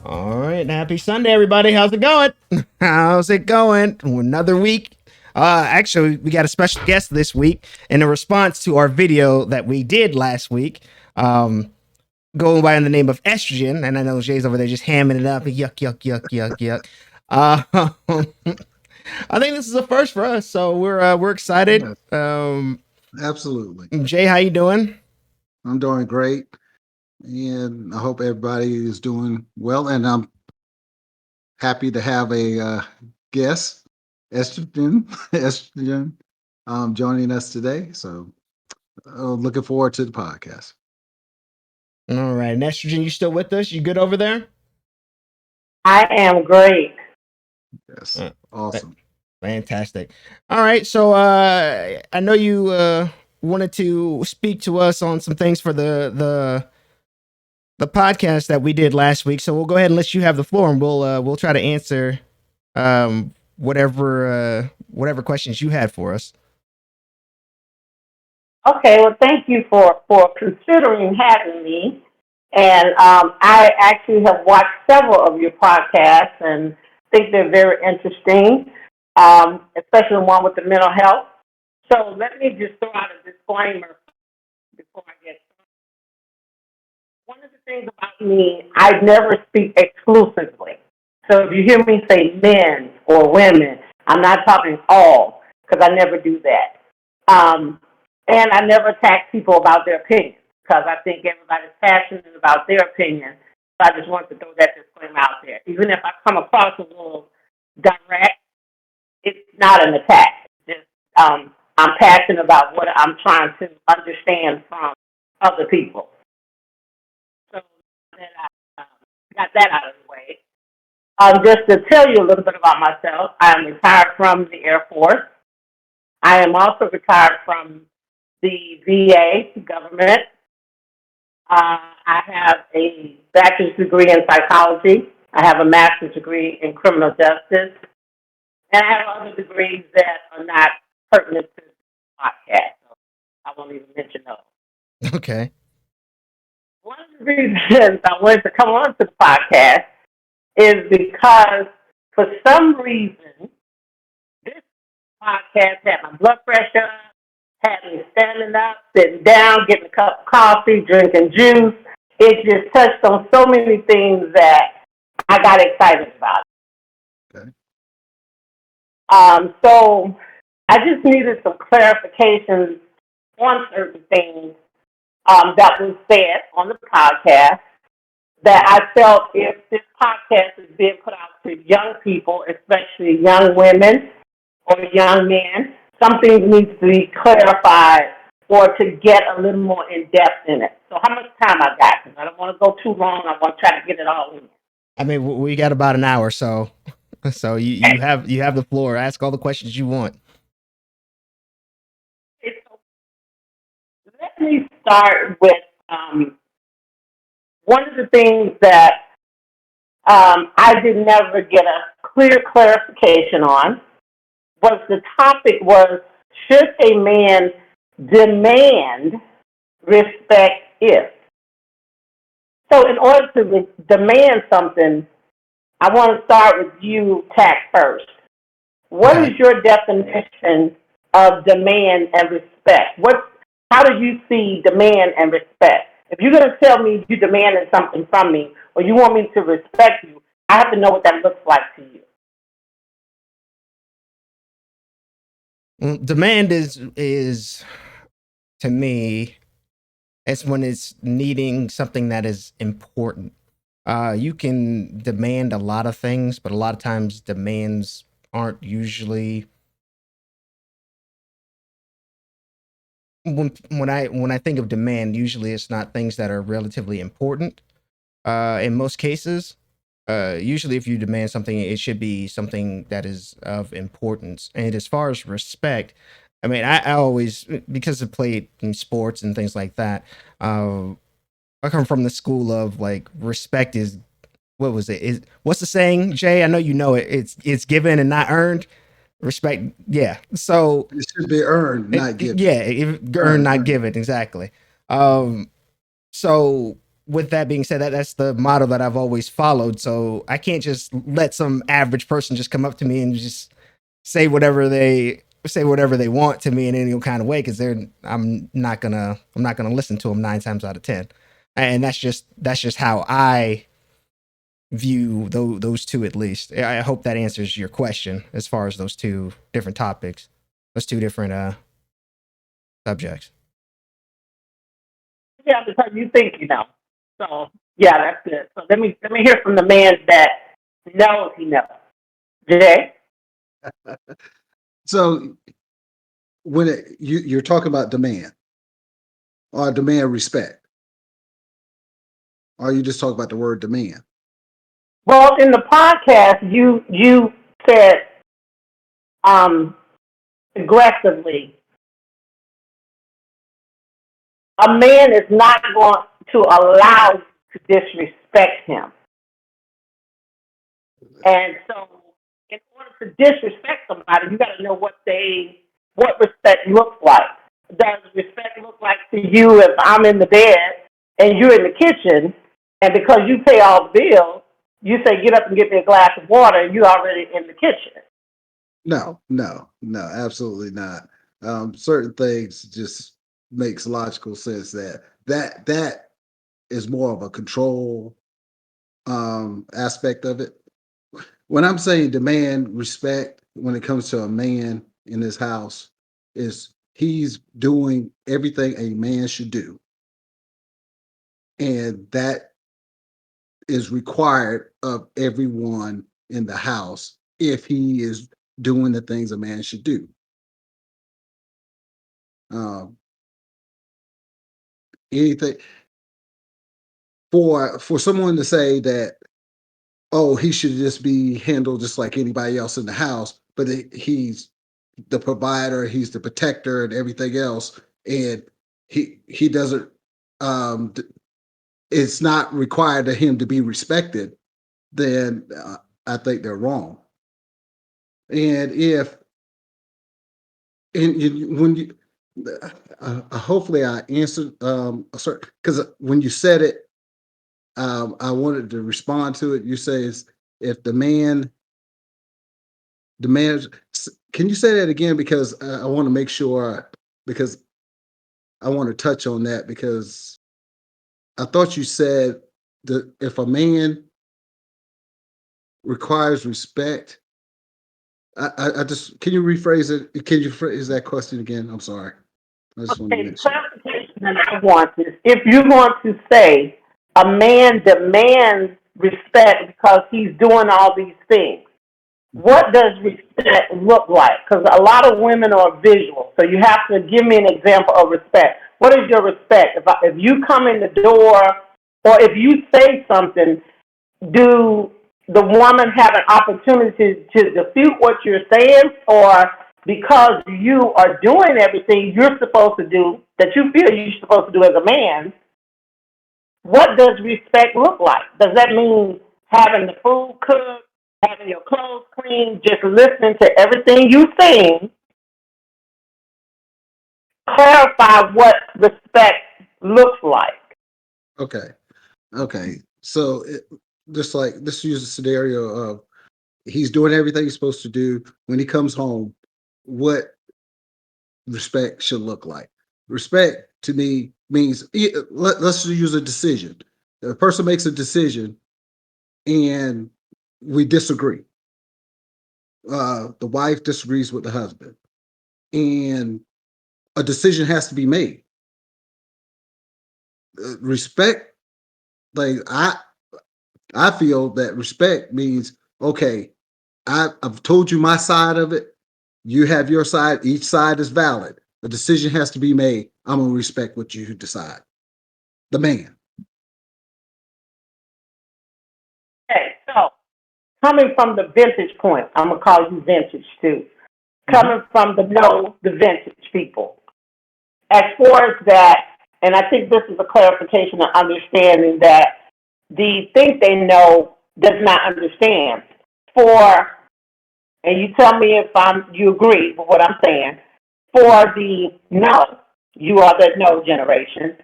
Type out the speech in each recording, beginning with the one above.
All right, happy Sunday, everybody. How's it going? How's it going? Another week. Actually, we got a special guest this week in a response to our video that we did last week. Going by the name of Estrogen, and I know Jay's over there just hamming it up. Yuck, yuck, yuck, yuck, yuck. I think this is a first for us, so we're excited. Yes, absolutely. Jay, how you doing? I'm doing great, and I hope everybody is doing well. And I'm happy to have a guest, Estrogen, Estrogen, joining us today. So, looking forward to the podcast. All right, and Estrogen, you still with us? You good over there? I am great. Yes, Uh, awesome. Fantastic. All right, so I know you wanted to speak to us on some things for the podcast that we did last week. So we'll go ahead and let you have the floor, and we'll try to answer whatever questions you had for us. Okay, well, thank you for considering having me. And I actually have watched several of your podcasts and think they're very interesting, especially the one with the mental health. So let me just throw out a disclaimer before I get started. One of the things about me, I never speak exclusively. So if you hear me say men or women, I'm not talking all, because I never do that. And I never attack people about their opinions, because I think everybody's passionate about their opinion. So I just want to throw that disclaimer out there. Even if I come across a little direct, it's not an attack. It's just I'm passionate about what I'm trying to understand from other people. So that I got that out of the way. Just to tell you a little bit about myself, I'm retired from the Air Force. I am also retired from the VA government. I have a bachelor's degree in psychology. I have a master's degree in criminal justice. And I have other degrees that are not pertinent to the podcast. So I won't even mention those. Okay. One of the reasons I wanted to come on to the podcast is because for some reason, this podcast had my blood pressure, had me standing up, sitting down, getting a cup of coffee, drinking juice. It just touched on so many things that I got excited about. Okay. So I just needed some clarifications on certain things that was said on the podcast that I felt if this podcast is being put out to young people, especially young women or young men, something needs to be clarified or to get a little more in depth in it. So how much time I got? Because I don't want to go too long. I want to try to get it all in. I mean, we got about an hour, so you have the floor. Ask all the questions you want. So let me start with one of the things that I did never get a clear clarification on was the topic was, should a man demand respect if? So in order to demand something, I want to start with you, Tack, first. What is your definition of demand and respect? How do you see demand and respect? If you're going to tell me you demanded something from me or you want me to respect you, I have to know what that looks like to you. Demand is to me, it's when it's needing something that is important. You can demand a lot of things, but a lot of times demands aren't usually when I think of demand, usually it's not things that are relatively important. In most cases, usually if you demand something, it should be something that is of importance. And as far as respect, I mean, I always, because I played in sports and things like that, I come from the school of like respect is what was it? What's the saying, Jay? I know you know it. It's given and not earned. Respect, yeah. So It should be earned, not given. yeah, earned, not given, exactly. So with that being said, that's the model that I've always followed. So I can't just let some average person just come up to me and just say whatever they want to me in any kind of way, because I'm not gonna listen to them 9 times out of 10, and that's just how I view those two, at least. I hope that answers your question as far as those two different topics, those two different subjects. Yeah, because you think you know. So yeah, that's good. So let me hear from the man that knows he knows. Jay? So when you're talking about demand or demand respect, or you just talk about the word demand? Well, in the podcast, you said um, aggressively, a man is not going to allow you to disrespect him. And so, in order to disrespect somebody, you got to know what respect looks like. Does respect look like to you if I'm in the bed and you're in the kitchen, and because you pay all the bills, you say, get up and get me a glass of water, and you're already in the kitchen? No, no, no, absolutely not. Certain things just makes logical sense that is more of a control aspect of it. When I'm saying demand respect, when it comes to a man in his house, is he's doing everything a man should do, and that is required of everyone in the house if he is doing the things a man should do. Um, anything for someone to say that, oh, he should just be handled just like anybody else in the house, but he's the provider, he's the protector, and everything else, and he doesn't. Um, it's not required of him to be respected. Then I think they're wrong. And if when you hopefully I answered because when you said it, I wanted to respond to it. You say is if the man demands, can you say that again? Because I want to make sure, because I want to touch on that, because I thought you said that if a man requires respect, I just, can you rephrase it? Can you phrase that question again? I'm sorry. I just want to Okay, the make sure. clarification that I want is if you want to say a man demands respect because he's doing all these things, Mhm. what does respect look like? Because a lot of women are visual, so you have to give me an example of respect. What is your respect? If you come in the door or if you say something, do the woman have an opportunity to dispute what you're saying, or because you are doing everything you're supposed to do that you feel you're supposed to do as a man, what does respect look like? Does that mean having the food cooked, having your clothes clean, just listening to everything you sing? Clarify what respect looks like. Okay. Okay. So just like, let's use a scenario of he's doing everything he's supposed to do. When he comes home, what respect should look like? Respect to me means let's use a decision. The person makes a decision and we disagree. The wife disagrees with the husband, and a decision has to be made. Respect, like I feel that respect means, okay, I've told you my side of it. You have your side. Each side is valid. A decision has to be made. I'm gonna respect what you decide. The man. Okay, so coming from the vintage point, I'm gonna call you vintage too. Mhm. Coming from the vintage people. As far as that, and I think this is a clarification of understanding that the think they know does not understand. For, and you tell me if you agree with what I'm saying. For the no, you are the no generation.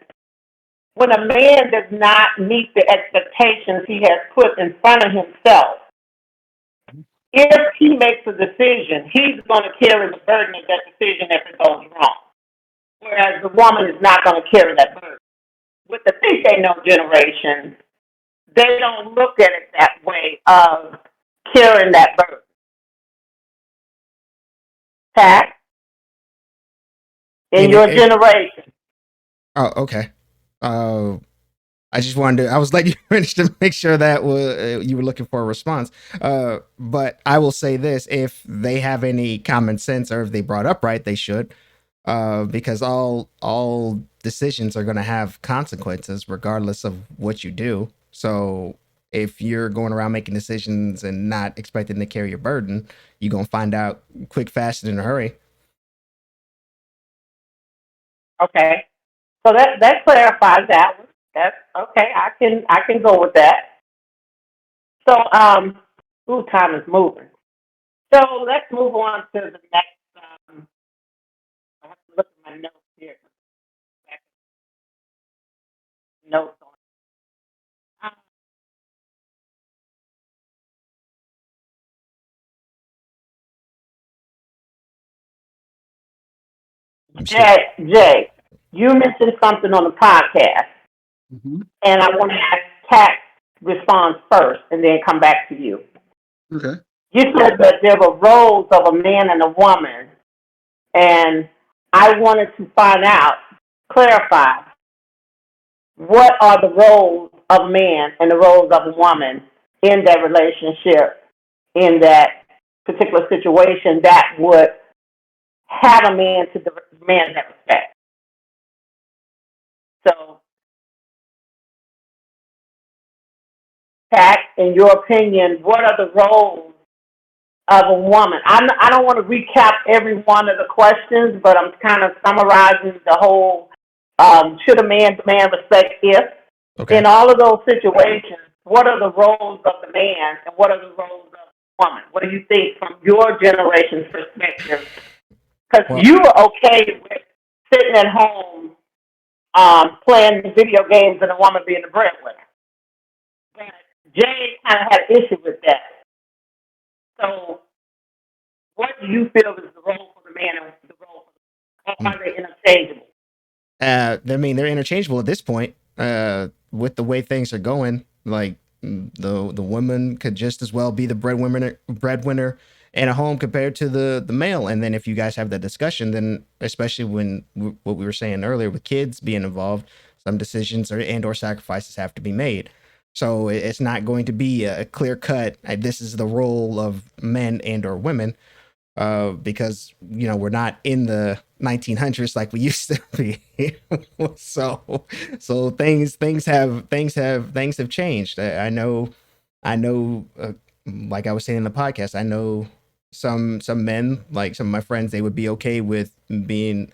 when a man does not meet the expectations he has put in front of himself, if he makes a decision, he's going to carry the burden of that decision if it goes wrong. Whereas the woman is not going to carry that burden. With the think they know generation, they don't look at it that way of carrying that burden. Pat, in your generation. Oh, okay. I just wanted to, I was letting you finish to make sure that you were looking for a response. But I will say this, if they have any common sense or if they brought up right, they should. Because all decisions are going to have consequences regardless of what you do. So if you're going around making decisions and not expecting to carry your burden, you're going to find out quick, fast, and in a hurry. Okay. So that clarifies that one. That's okay. I can go with that. So time is moving. So let's move on to the next. I have to look at my notes here. Notes on. Jay, you mentioned something on the podcast, and I want to ask Kat response first, and then come back to you. Okay. You said that there were roles of a man and a woman, and I wanted to find out, clarify, what are the roles of a man and the roles of a woman in that relationship, in that particular situation that would have a man to demand that respect. So, Pat, in your opinion, what are the roles of a woman? I don't want to recap every one of the questions, but I'm kind of summarizing the whole should a man demand respect if? Okay. In all of those situations, what are the roles of the man and what are the roles of the woman? What do you think from your generation's perspective? Because you were okay with sitting at home playing video games and a woman being the breadwinner. But Jay kind of had an issue with that. So, what do you feel is the role for the man and the role for the woman? Or are they interchangeable? I mean, they're interchangeable at this point. With the way things are going, like the woman could just as well be the breadwinner in a home compared to the male. And then if you guys have that discussion, then especially when what we were saying earlier with kids being involved, some decisions or sacrifices have to be made. So it's not going to be a clear cut. This is the role of men and or women. Because we're not in the 1900s like we used to be. so things have changed. I know, like I was saying in the podcast, I know some men, like some of my friends, they would be okay with being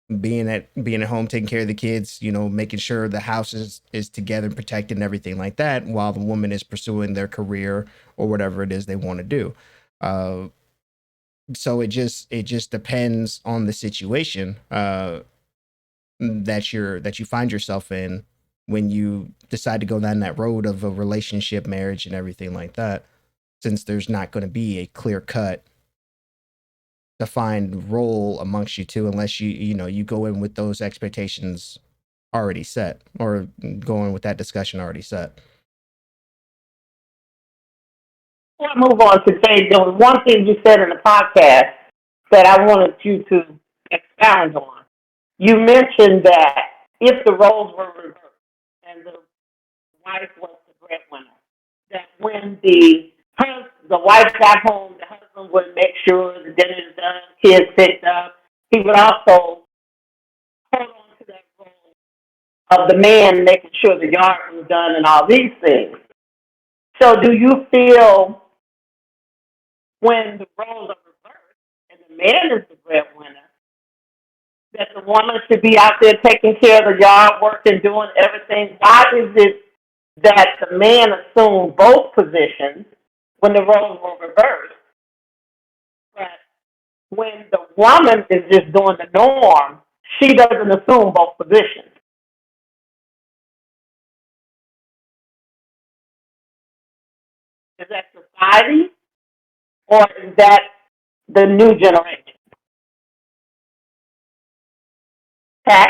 at home, taking care of the kids, making sure the house is together and protected and everything like that, while the woman is pursuing their career or whatever it is they want to do. So it just depends on the situation that you find yourself in when you decide to go down that road of a relationship, marriage, and everything like that. Since there's not going to be a clear cut defined role amongst you two, unless you go in with those expectations already set, or go in with that discussion already set. Before I move on to Jay, there was one thing you said in the podcast that I wanted you to expound on. You mentioned that if the roles were reversed and the wife was the breadwinner, that when the wife got home, the husband would make sure the dinner is done, kids picked up. He would also hold on to that role of the man making sure the yard was done and all these things. So do you feel when the roles are reversed and the man is the breadwinner, that the woman should be out there taking care of the yard work and doing everything? Why is it that the man assumed both positions when the roles were reversed? But when the woman is just doing the norm, she doesn't assume both positions. Is that society or is that the new generation? Pat?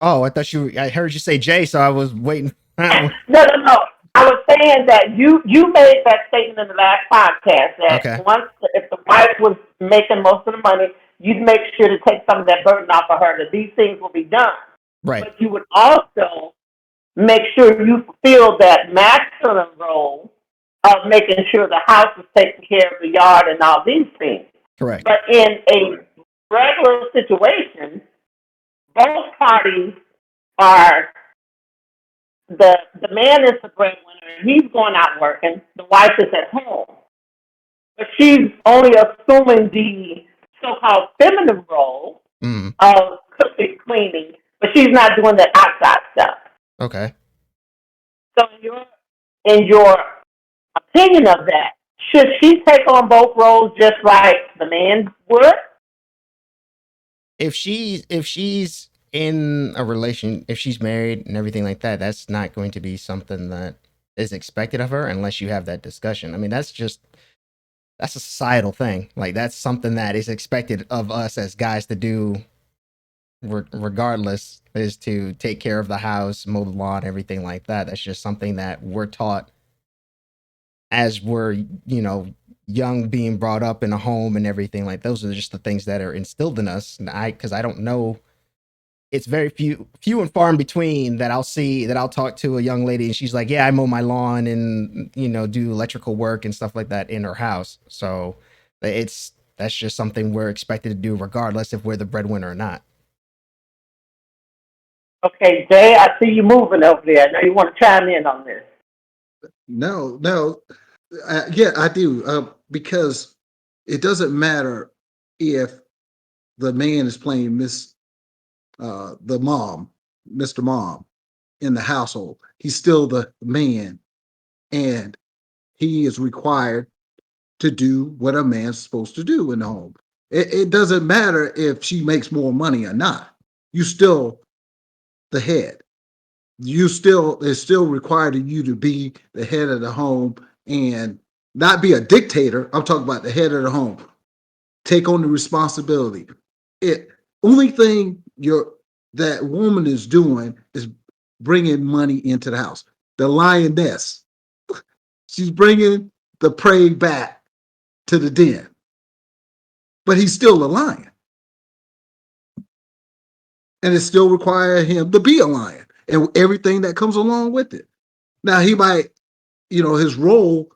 Oh, I heard you say Jay, so I was waiting. No, no, no. I was saying that you made that statement in the last podcast that Okay. if the wife was making most of the money, you'd make sure to take some of that burden off of her, that these things will be done. Right. But you would also make sure you fulfill that masculine role of making sure the house is taken care of, the yard, and all these things. Correct. But in a regular situation, both parties are the man is the breadwinner, and he's going out working. The wife is at home, but she's only assuming the so-called feminine role of cooking, cleaning, but she's not doing the outside stuff. Okay. So, in your opinion of that, should she take on both roles just like the man would? If she's in a relation, if she's married and everything like that, that's not going to be something that is expected of her unless you have that discussion. I mean, that's a societal thing. Like, that's something that is expected of us as guys to do regardless, is to take care of the house, mow the lawn, everything like that. That's just something that we're taught as we're, young, being brought up in a home and everything. Like, those are just the things that are instilled in us. And because I don't know, it's very few and far in between that I'll talk to a young lady and she's like, yeah, I mow my lawn and, do electrical work and stuff like that in her house. So that's just something we're expected to do regardless if we're the breadwinner or not. Okay, Jay, I see you moving over there. Now you want to chime in on this? No. Yeah, I do. Because it doesn't matter if the man is playing the mom, Mr. Mom in the household. He's still the man, and he is required to do what a man's supposed to do in the home. It doesn't matter if she makes more money or not. You still the head. It's still required of you to be the head of the home and not be a dictator. I'm talking about the head of the home. Take on the responsibility. It only thing that woman is doing is bringing money into the house. The lioness. She's bringing the prey back to the den. But he's still a lion. And it still requires him to be a lion and everything that comes along with it. Now, he might, his role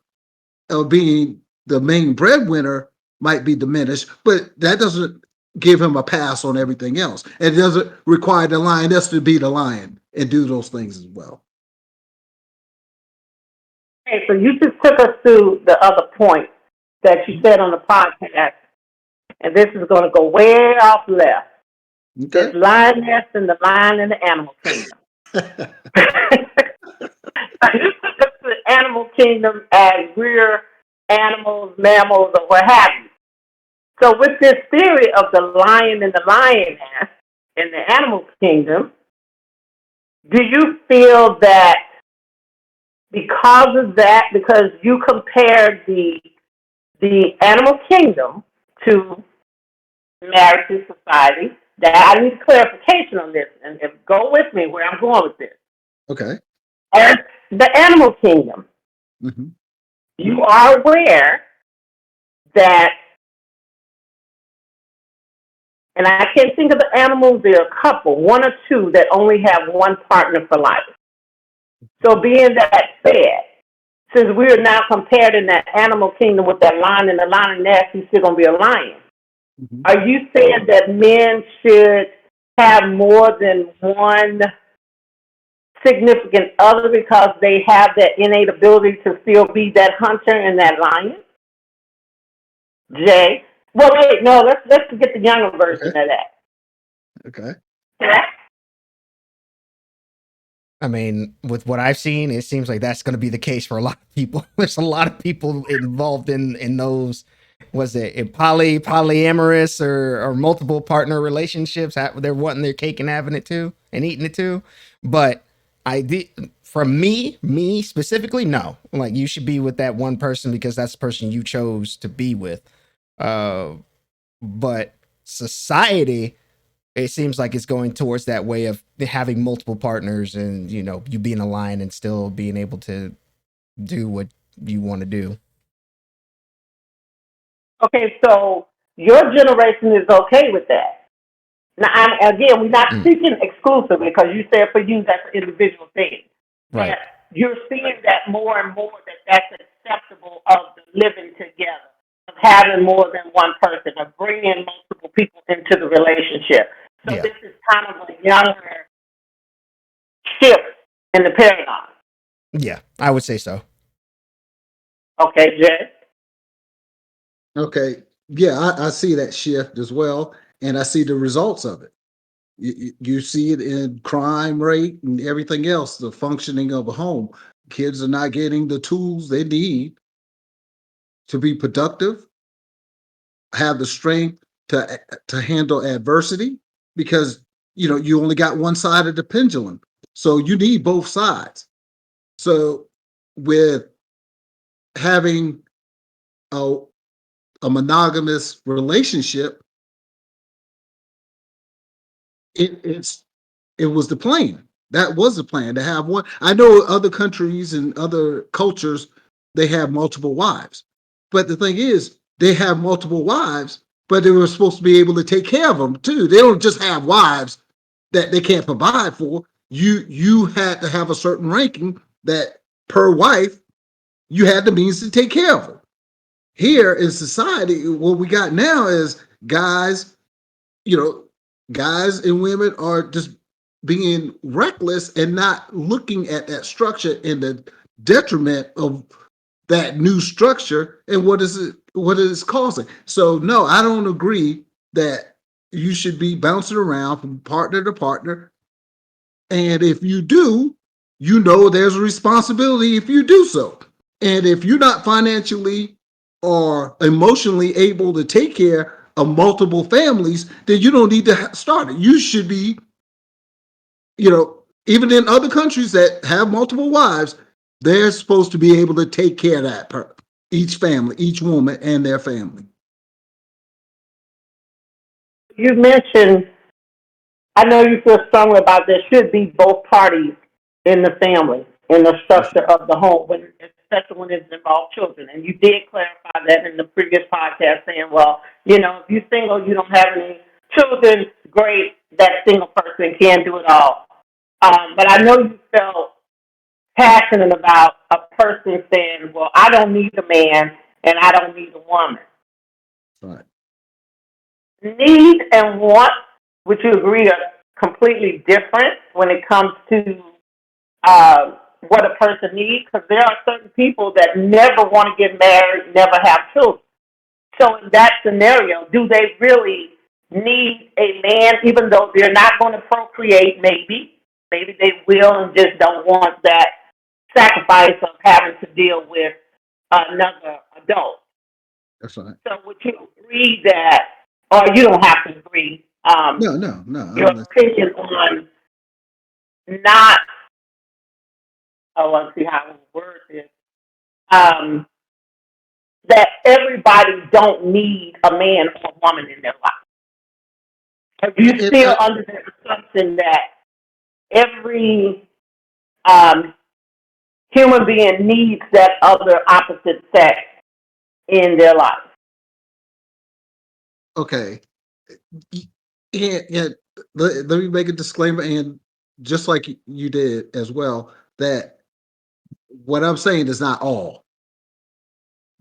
of being the main breadwinner might be diminished, but that doesn't give him a pass on everything else. And it doesn't require the lioness to be the lion and do those things as well. Okay, so you just took us to the other point that you said on the podcast, and this is going to go way off left. Okay. There's lioness and the lion in the animal kingdom. You took us to the animal kingdom as we're animals, mammals, or what have you. So with this theory of the lion and the lioness in the animal kingdom, do you feel that because of that, because you compared the animal kingdom to marriage society, that I need clarification on this, and go with me where I'm going with this. Okay. As the animal kingdom, you are aware that, and I can't think of the animals, there are a couple, one or two that only have one partner for life. So being that said, since we are now compared in that animal kingdom with that lion and the lioness, he's still going to be a lion. Are you saying that men should have more than one significant other because they have that innate ability to still be that hunter and that lion? Jay? Well, wait, no, let's get the younger version of that. Okay. Yeah. I mean, with what I've seen, it seems like that's going to be the case for a lot of people. There's a lot of people involved in those, was it polyamorous or multiple partner relationships? They're wanting their cake and having it too and eating it too. But from me specifically, no. Like you should be with that one person because that's the person you chose to be with. Uh, but society, it seems like it's going towards that way of having multiple partners and you being aligned and still being able to do what you want to do. Okay, so your generation is okay with that. Now, again, we're not Mm, speaking exclusively because you said for you that's an individual thing. right. That you're seeing that more and more that that's acceptable of the living together, of having more than one person, of bringing multiple people into the relationship. So Yeah. this is kind of a younger shift in the paradigm. Yeah, I would say so. Okay, Jay? Okay. Yeah, I see that shift as well, and I see the results of it. You see it in crime rate and everything else, the functioning of a home. Kids are not getting the tools they need to be productive, have the strength to handle adversity, because you only got one side of the pendulum, so you need both sides. So with having a, a monogamous relationship, it's it was the plan. That was the plan, to have one. I know other countries and other cultures, they have multiple wives. But the thing is, they have multiple wives, but they were supposed to be able to take care of them too. They don't just have wives that they can't provide for. You had to have a certain ranking that per wife, you had the means to take care of them. Here in society, what we got now is guys, you know, guys and women are just being reckless and not looking at that structure and the detriment of that new structure and what it is causing. So no, I don't agree that you should be bouncing around from partner to partner. And if you do, there's a responsibility if you do so. And if you're not financially or emotionally able to take care of multiple families, then you don't need to start it. You should be, even in other countries that have multiple wives, they're supposed to be able to take care of each family, each woman and their family. You mentioned, I know you feel strongly about there should be both parties in the family, in the That's structure right. of the home, especially when it's involved children. And you did clarify that in the previous podcast, saying, well, if you're single, you don't have any children, great, that single person can do it all. But I know you felt passionate about a person saying, well, I don't need a man and I don't need a woman. Right. Need and want, would you agree, are completely different when it comes to what a person needs? Because there are certain people that never want to get married, never have children. So in that scenario, do they really need a man, even though they're not going to procreate? Maybe they will and just don't want that sacrifice of having to deal with another adult. That's right. So would you agree that, or you don't have to agree, No, no, no. your opinion on not, oh, let's see how I word this, um, that everybody don't need a man or a woman in their life? Are you still under the assumption that every um, human being needs that other opposite sex in their life? Okay. Yeah. Let me make a disclaimer, and just like you did as well, that what I'm saying is not all.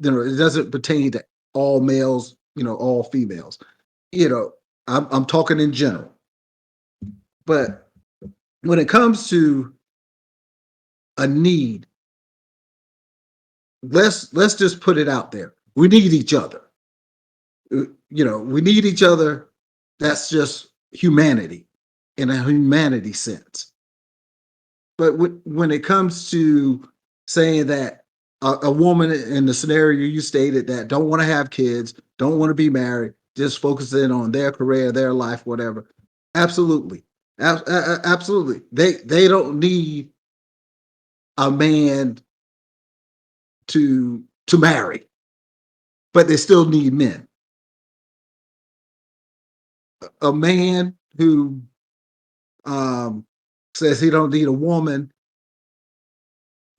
It doesn't pertain to all males, all females. I'm talking in general. But when it comes to a need, let's just put it out there. We need each other. We need each other. That's just humanity in a humanity sense. But when it comes to saying that a woman in the scenario you stated that don't want to have kids, don't want to be married, just focusing on their career, their life, whatever. Absolutely, absolutely. They don't need a man to marry, but they still need men. A man who says he don't need a woman,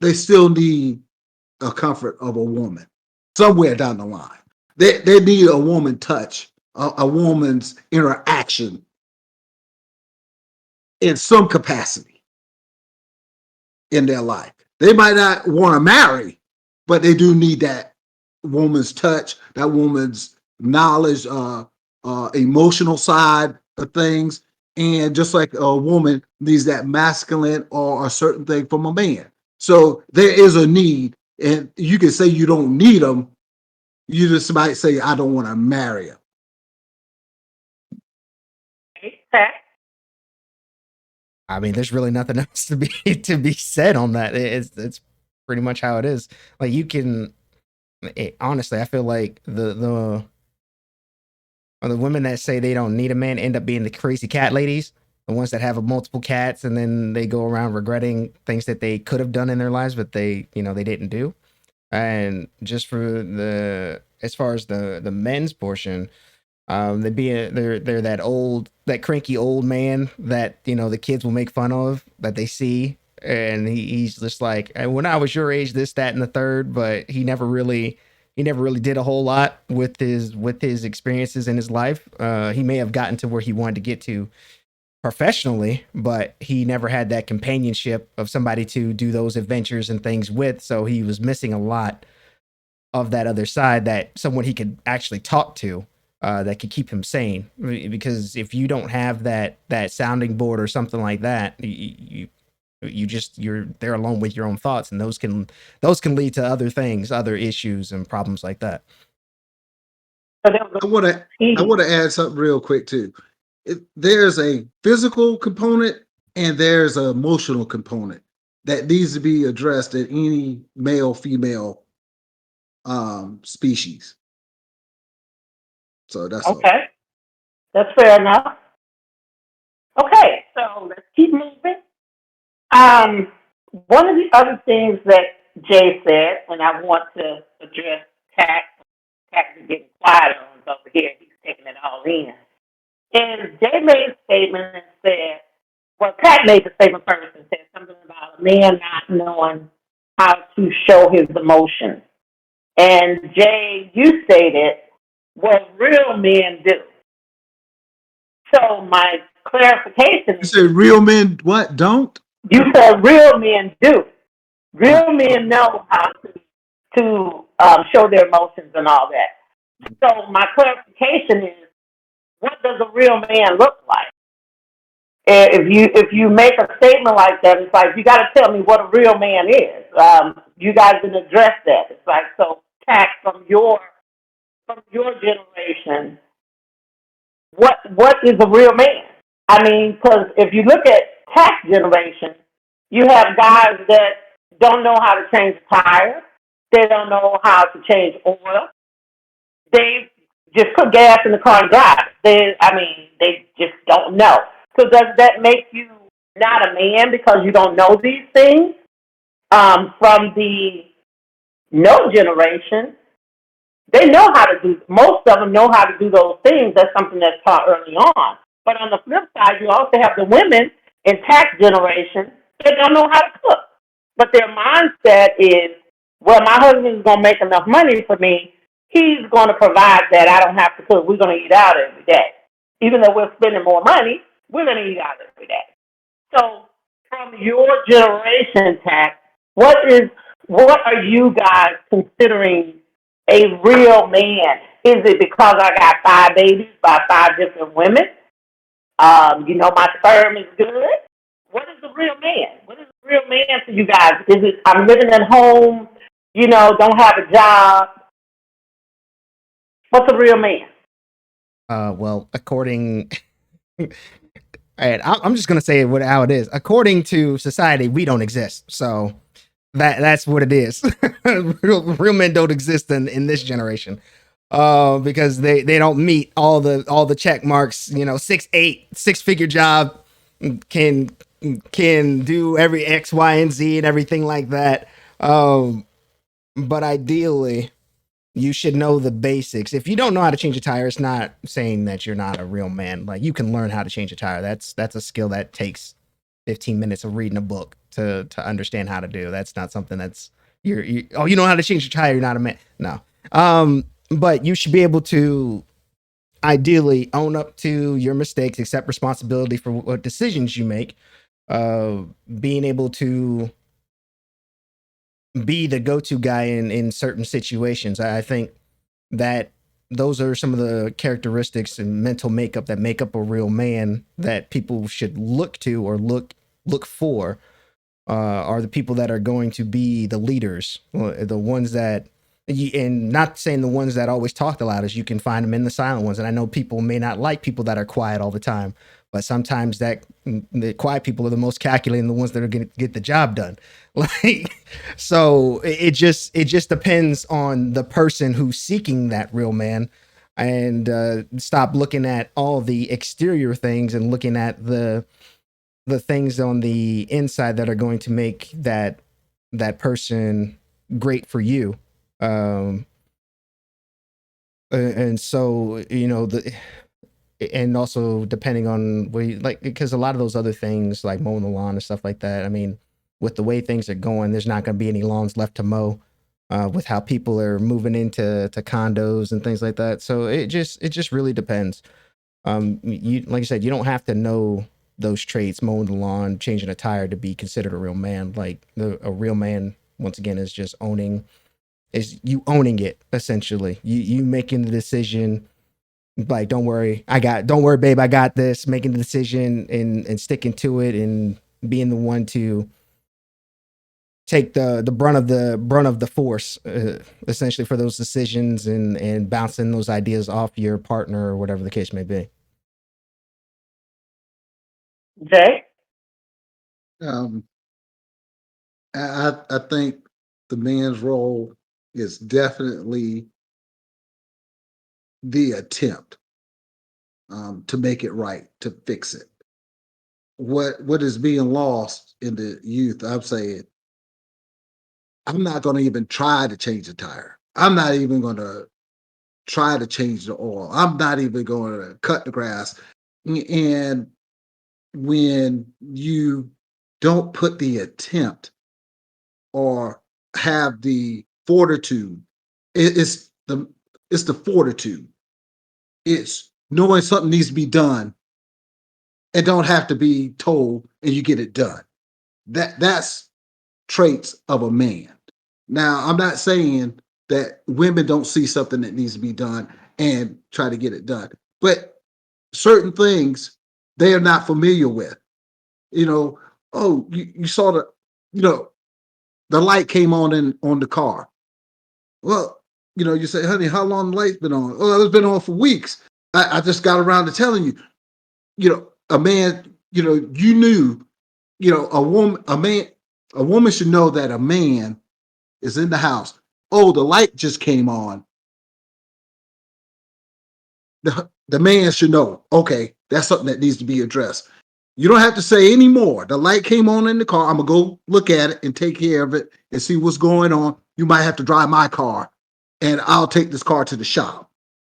they still need a comfort of a woman somewhere down the line. They need a woman touch, a woman's interaction in some capacity in their life. They might not want to marry, but they do need that woman's touch, that woman's knowledge, emotional side of things. And just like a woman needs that masculine or a certain thing from a man. So there is a need, and you can say you don't need them. You just might say, I don't want to marry him. Okay. I mean, there's really nothing else to be said on that. It's pretty much how it is. Like you can, honestly, I feel like the women that say they don't need a man end up being the crazy cat ladies, the ones that have multiple cats and then they go around regretting things that they could have done in their lives, but they didn't do. And just for as far as the men's portion, they're that cranky old man that the kids will make fun of, that they see, and he's just like, when I was your age, this, that, and the third, but he never really did a whole lot with his experiences in his life. He may have gotten to where he wanted to get to professionally, but he never had that companionship of somebody to do those adventures and things with. So he was missing a lot of that other side, that someone he could actually talk to, that could keep him sane. Because if you don't have that sounding board or something like that, you're there alone with your own thoughts, and those can lead to other things, other issues and problems like that. I want to add something real quick too. There's a physical component and there's an emotional component that needs to be addressed in any male female species. So that's Okay. All. That's fair enough. Okay, so let's keep moving. One of the other things that Jay said, and I want to address tax is getting quiet on us over here. He's taking it all in. And Jay made a statement and said, well, Pat made the statement first and said something about a man not knowing how to show his emotions. And Jay, you stated, well, real men do. So my clarification You say real men what don't? You said real men do. Real men know how to show their emotions and all that. So my clarification is, what does a real man look like? If you make a statement like that, it's like you got to tell me what a real man is. You guys didn't address that. It's like, so, Tax, from your generation, what is a real man? I mean, because if you look at Tax generation, you have guys that don't know how to change a tire. They don't know how to change oil. They just put gas in the car and drive. They just don't know. So does that make you not a man because you don't know these things? From the no generation, they know how to do, most of them know how to do those things. That's something that's taught early on. But on the flip side, you also have the women in Tax generation that don't know how to cook. But their mindset is, well, my husband is going to make enough money for me. He's going to provide that. I don't have to cook. We're going to eat out every day. Even though we're spending more money, we're going to eat out every day. So from your generation, Tax, what are you guys considering a real man? Is it because I got 5 babies by 5 different women? My sperm is good. What is a real man? What is a real man to you guys? Is it I'm living at home, don't have a job? What's a real man? Well, according, and I'm just gonna say how it is. According to society, we don't exist. So that's what it is. real men don't exist in this generation. Because they don't meet all the check marks. 6'8", 6-figure job, can can do every X, Y, and Z and everything like that. But ideally, you should know the basics. If you don't know how to change a tire, it's not saying that you're not a real man. Like, you can learn how to change a tire. That's a skill that takes 15 minutes of reading a book to understand how to do. That's not something that's oh, you know how to change your tire, you're not a man. No. But you should be able to ideally own up to your mistakes, accept responsibility for what decisions you make, uh, being able to be the go-to guy in certain situations. I think that those are some of the characteristics and mental makeup that make up a real man that people should look to or look for. Are the people that are going to be the leaders, the ones that, and not saying the ones that always talk the loudest. You can find them in the silent ones. And I know people may not like people that are quiet all the time, but sometimes the quiet people are the most calculating, the ones that are going to get the job done. Like, so it just depends on the person who's seeking that real man, and stop looking at all the exterior things and looking at the things on the inside that are going to make that person great for you. um and so, and also depending on what you like, because a lot of those other things like mowing the lawn and stuff like that, I mean, with the way things are going, there's not going to be any lawns left to mow, with how people are moving into condos and things like that. So it just really depends. You, like I said, you don't have to know those traits, mowing the lawn, changing a tire, to be considered a real man. Like, a real man, once again, is just owning it, essentially. You making the decision, like, don't worry, babe, I got this, making the decision and sticking to it, and being the one to take the brunt of the force, essentially, for those decisions, and bouncing those ideas off your partner or whatever the case may be. Jay? Um, I think the man's role is definitely the attempt to make it right, to fix it. What is being lost in the youth? I'm saying I'm not going to even try to change the tire. I'm not even going to try to change the oil. I'm not even going to cut the grass. And when you don't put the attempt or have the fortitude, it's the fortitude. It's knowing something needs to be done and don't have to be told, and you get it done. That's traits of a man. Now, I'm not saying that women don't see something that needs to be done and try to get it done, but certain things they are not familiar with. You know, oh, you saw you know, the light came on the car. Well, you say, honey, how long the light's been on? Oh, it's been on for weeks. I just got around to telling you. A man, you knew, a woman should know that a man is in the house. Oh, the light just came on. The man should know, okay, that's something that needs to be addressed. You don't have to say any more. The light came on in the car. I'm going to go look at it and take care of it and see what's going on. You might have to drive my car, and I'll take this car to the shop.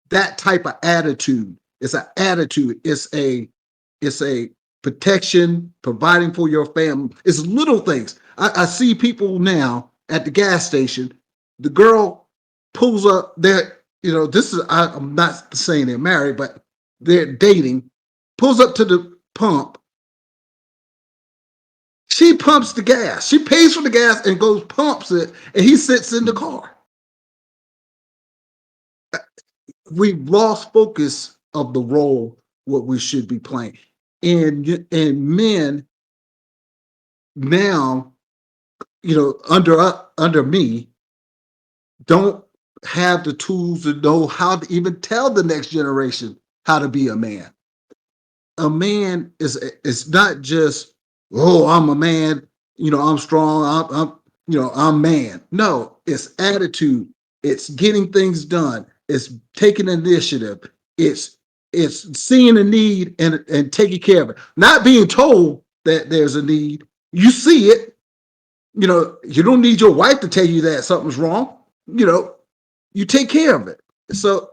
That type of attitude is an attitude. It's a protection, providing for your family. It's little things. I see people now at the gas station. The girl pulls up there. This is, I'm not saying they're married, but they're dating. Pulls up to the pump. She pumps the gas. She pays for the gas and goes pumps it, and he sits in the car. We've lost focus of the role what we should be playing. And men now, under me, don't have the tools to know how to even tell the next generation how to be a man. A man is not just, oh, I'm a man, I'm strong, I'm man. No, it's attitude, it's getting things done, it's taking initiative, it's seeing a need and taking care of it, not being told that there's a need. You see it. You know, you don't need your wife to tell you that something's wrong. You know, you take care of it. So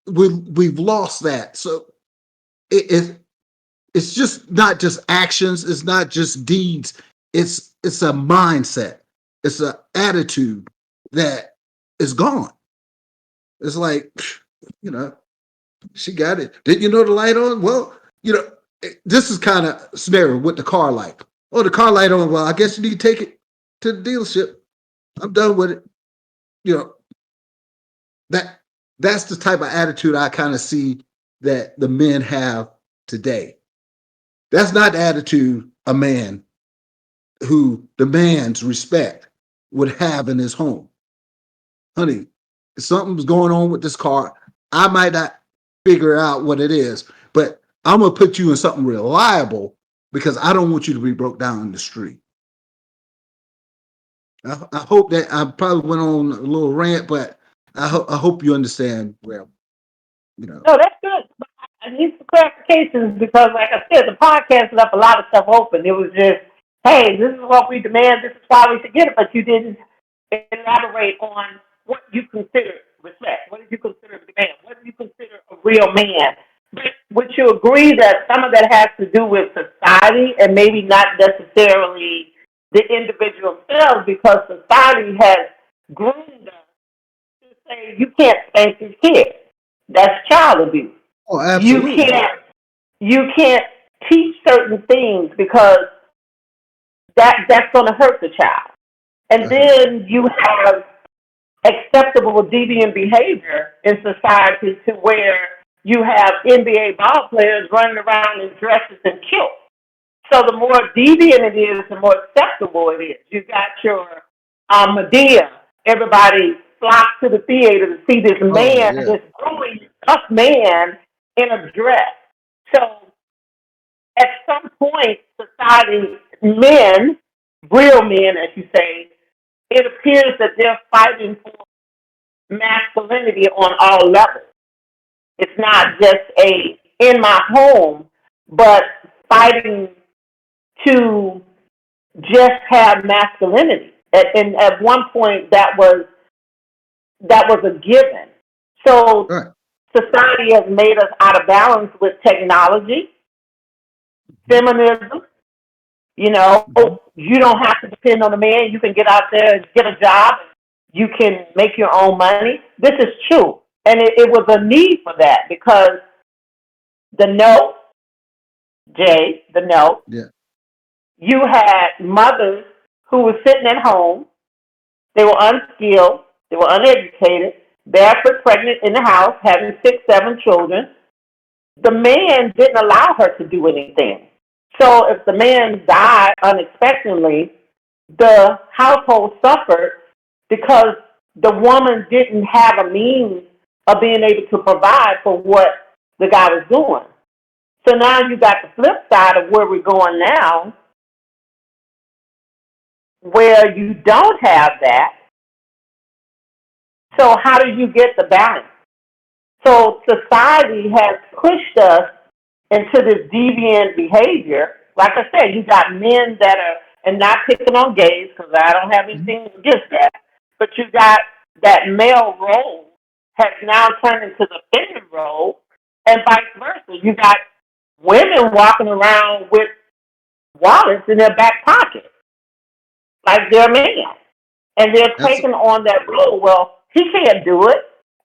we've lost that. So it's just not just actions. It's not just deeds. It's a mindset. It's an attitude that is gone. It's like, you know, she got it. Didn't you know the light on? Well, you know, this is kind of scenario with the car light. Oh, the car light on. Well, I guess you need to take it to the dealership. I'm done with it. You know, that's the type of attitude I kind of see that the men have today. That's not the attitude a man who demands respect would have in his home. Honey, something's going on with this car. I might not figure out what it is, but I'm gonna put you in something reliable because I don't want you to be broke down in the street. I hope that I probably went on a little rant, but I hope you understand. Well, you know. No, that's good. I need some clarifications because, like I said, the podcast left a lot of stuff open. It was just, hey, this is what we demand. This is why we should get it. But you didn't elaborate on what you consider respect. What did you consider a man? What do you consider a real man? But would you agree that some of that has to do with society and maybe not necessarily the individual themselves, because society has groomed us to say you can't spank your kid. That's child abuse. Oh, You absolutely. can't teach certain things because that's going to hurt the child. And That's right. then you have acceptable deviant behavior in society to where you have NBA ball players running around in dresses and kilts. So the more deviant it is, the more acceptable it is. You got your Medea. Everybody flocks to the theater to see this Oh man, yeah. this growing tough man in a dress. So at some point, society, men, real men, as you say, it appears that they're fighting for masculinity on all levels. It's not just a in my home, but fighting to just have masculinity. And at one point, that was a given. So All right. society has made us out of balance with technology, feminism. You know, Mm-hmm. you don't have to depend on a man. You can get out there and get a job. You can make your own money. This is true. And it was a need for that because the note, Jay, the note, Yeah. you had mothers who were sitting at home. They were unskilled. They were uneducated, barefoot pregnant in the house, having 6, 7 children. The man didn't allow her to do anything. So if the man died unexpectedly, the household suffered because the woman didn't have a means of being able to provide for what the guy was doing. So now you got the flip side of where we're going now, where you don't have that. So how do you get the balance? So society has pushed us into this deviant behavior. Like I said, you got men that are, and not picking on gays because I don't have Mm-hmm. anything against that, but you got that male role has now turned into the feminine role, and vice versa. You got women walking around with wallets in their back pocket like they're a man, and they're That's taking on that role. Well, he can't do it.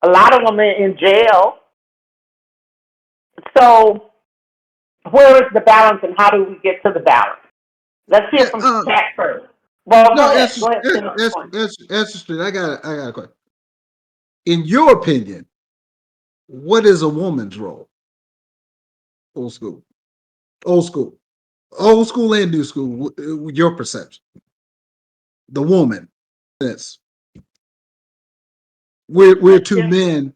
A lot of them are in jail. So where is the balance, and how do we get to the balance? Let's hear yeah. from Pat first. Well, No, go ahead. Go ahead. Finish the point. interesting. I got a question. In your opinion, what is a woman's role? Old school, old school, old school, and new school. Your perception. The woman. Yes, we're two men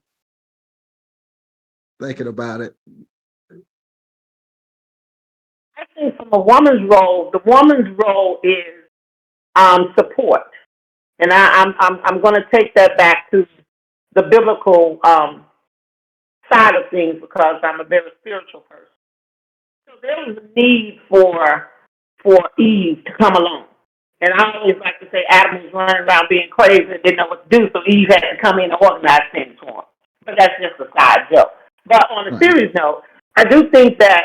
thinking about it. I think from a woman's role, the woman's role is support, and I'm going to take that back to the biblical side of things because I'm a very spiritual person. So there is a need for for Eve to come along. And I always like to say Adam was running around being crazy and didn't know what to do, so Eve had to come in and organize things for him. But that's just a side joke. But on a Right. serious note, I do think that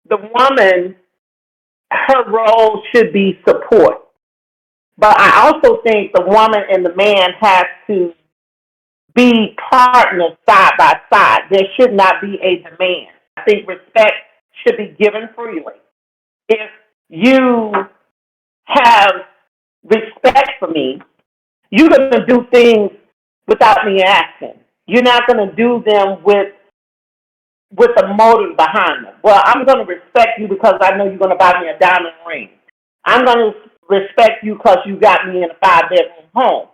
the woman, her role should be support. But I also think the woman and the man have to be partners side by side. There should not be a demand. I think respect should be given freely. If you have respect for me, you're going to do things without me asking. You're not going to do them with a motive behind them. Well, I'm going to respect you because I know you're going to buy me a diamond ring. I'm going to respect you because you got me in a 5-bedroom home.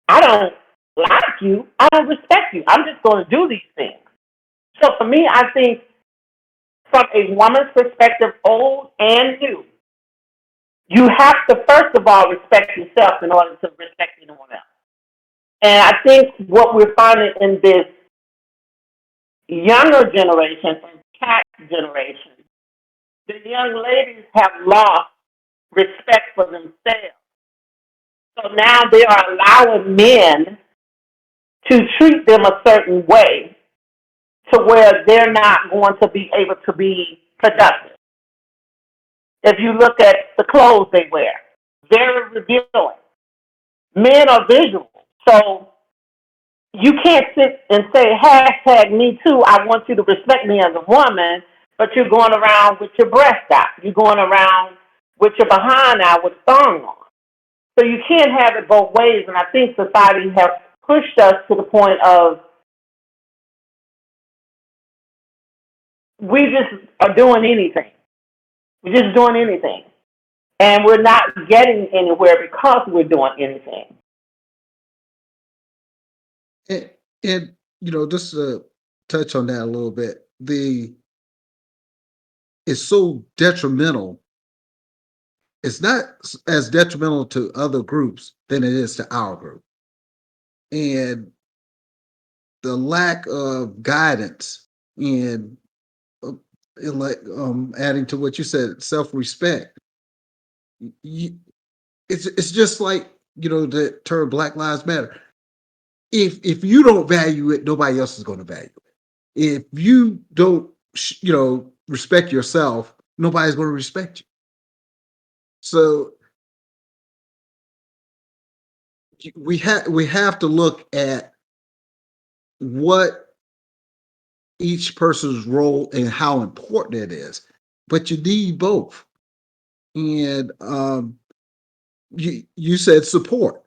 I don't like you. I don't respect you. I'm just going to do these things. So for me, I think from a woman's perspective, old and new, you have to first of all respect yourself in order to respect anyone else. And I think what we're finding in this younger generation and cat generation, the young ladies have lost respect for themselves. So now they are allowing men to treat them a certain way to where they're not going to be able to be productive. If you look at the clothes they wear, very revealing. Men are visual. So you can't sit and say, hashtag me too, I want you to respect me as a woman, but you're going around with your breast out. You're going around with your behind out with a thong on. So you can't have it both ways, and I think society has pushed us to the point of we just are doing anything. We're just doing anything. And we're not getting anywhere because we're doing anything. And just to touch on that a little bit, it's so detrimental. It's not as detrimental to other groups than it is to our group. And the lack of guidance and, adding to what you said, self-respect. It's just like the term Black Lives Matter. If you don't value it, nobody else is going to value it. If you don't respect yourself, nobody's going to respect you. So we have to look at what each person's role and how important it is. But you need both. And you said support.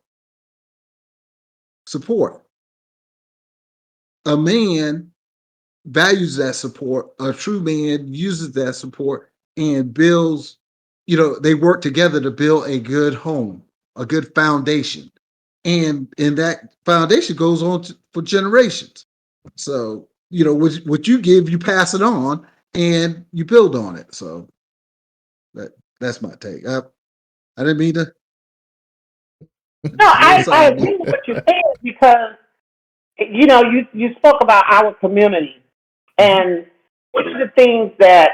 A man values that support. A true man uses that support and builds, they work together to build a good home, a good foundation. And that foundation goes on for generations. So, what you give, you pass it on and you build on it. So that's my take. I didn't mean to. No, I agree with what you said because, you spoke about our community. And one of the things that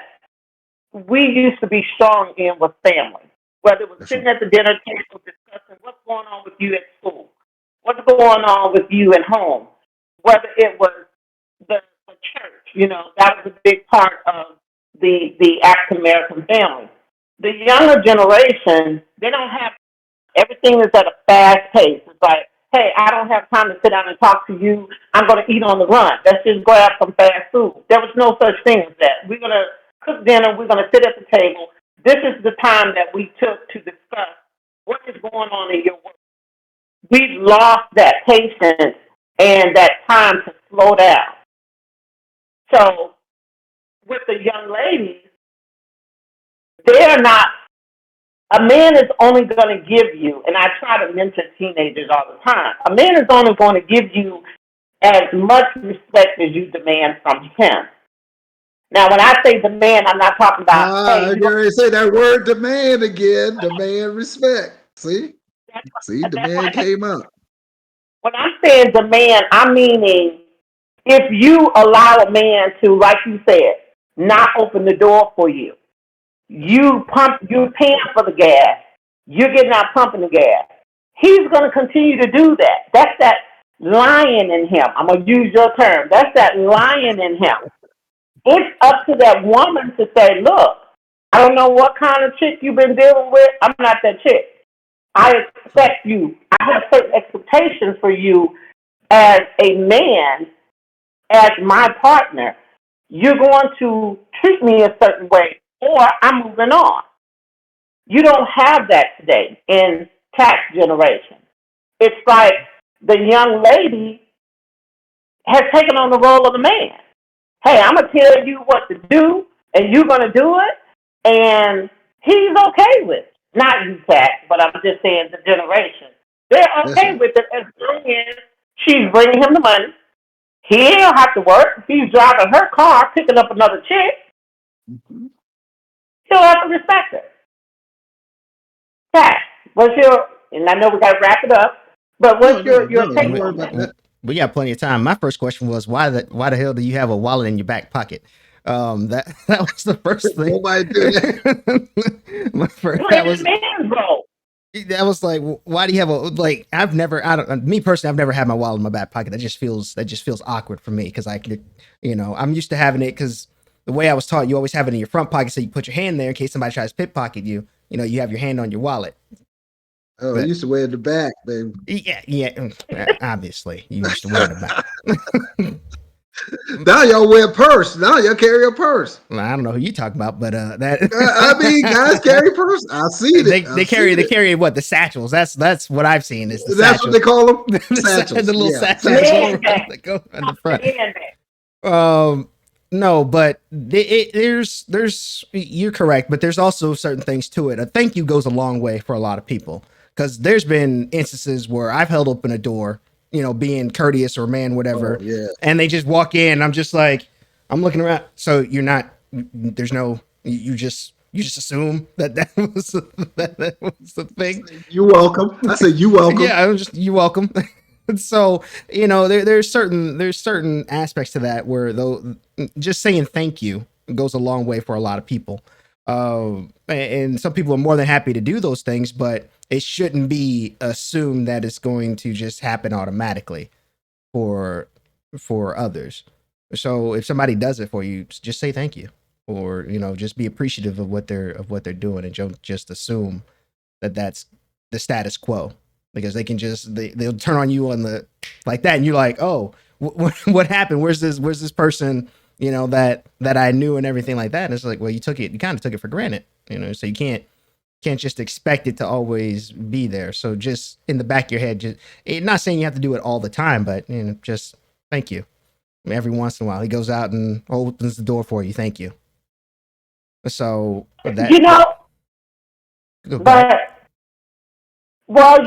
we used to be strong in was family. Whether it was sitting at the dinner table discussing what's going on with you at school, what's going on with you at home, whether it was the church, that was a big part of the African American family. The younger generation, they don't have everything is at a fast pace. It's like, hey, I don't have time to sit down and talk to you. I'm going to eat on the run. Let's just grab some fast food. There was no such thing as that. We're going to cook dinner. We're going to sit at the table. This is the time that we took to discuss what is going on in your work. We've lost that patience and that time to slow down. So with the young ladies, they're not. A man is only going to give you, and I try to mentor teenagers all the time, a man is only going to give you as much respect as you demand from him. Now, when I say demand, I'm not talking about, hey, I already say that word demand again. Demand respect. See, demand came up. When I'm saying demand, I'm meaning if you allow a man to, like you said, not open the door for you, you're paying for the gas. You're getting out pumping the gas. He's going to continue to do that. That's that lion in him. I'm going to use your term. That's that lion in him. It's up to that woman to say, look, I don't know what kind of chick you've been dealing with. I'm not that chick. I expect you. I have certain expectations for you as a man, as my partner. You're going to treat me a certain way, or I'm moving on. You don't have that today in tax generation. It's like the young lady has taken on the role of the man. Hey, I'm going to tell you what to do, and you're going to do it, and he's okay with it. Not you, tax, but I'm just saying the generation. They're okay with it as long as she's bringing him the money. He don't have to work. He's driving her car, picking up another chick. He'll have to respect her. Tax, what's your, and I know we got to wrap it up, but what's your take on that? We got plenty of time. My first question was why the hell do you have a wallet in your back pocket? That was the first thing. Nobody do that. That was like, why do you have me personally, I've never had my wallet in my back pocket. That just feels awkward for me because I'm used to having it because the way I was taught, you always have it in your front pocket, so you put your hand there in case somebody tries to pickpocket you. You have your hand on your wallet. Oh, I used to wear it in the back, baby. Yeah. Obviously, you used to wear it in the back. Now y'all wear a purse. Now y'all carry a purse. Well, I don't know who you talk about, but that. I mean, guys carry a purse. I see it. They carry what, the satchels. That's what I've seen is the that's satchels. What they call them. Satchels. The little satchels that go on the front. No, but there's you're correct, but there's also certain things to it. A thank you goes a long way for a lot of people because there's been instances where I've held open a door, being courteous or man, whatever, and they just walk in. I'm just like, I'm looking around. So you're not. There's no. You just assume that was the thing. You're welcome. I said you welcome. Yeah, I'm just you welcome. So there's certain aspects to that where though just saying thank you goes a long way for a lot of people, and some people are more than happy to do those things, but it shouldn't be assumed that it's going to just happen automatically for others. So if somebody does it for you, just say thank you, or just be appreciative of what they're doing, and don't just assume that that's the status quo. Because they can they'll turn on you on the like that, and you're like, oh, what happened? Where's this person? That I knew and everything like that. And it's like, well, you kind of took it for granted, So you can't just expect it to always be there. So just in the back of your head, not saying you have to do it all the time, but just thank you. Every once in a while, he goes out and opens the door for you. Thank you. So that Well,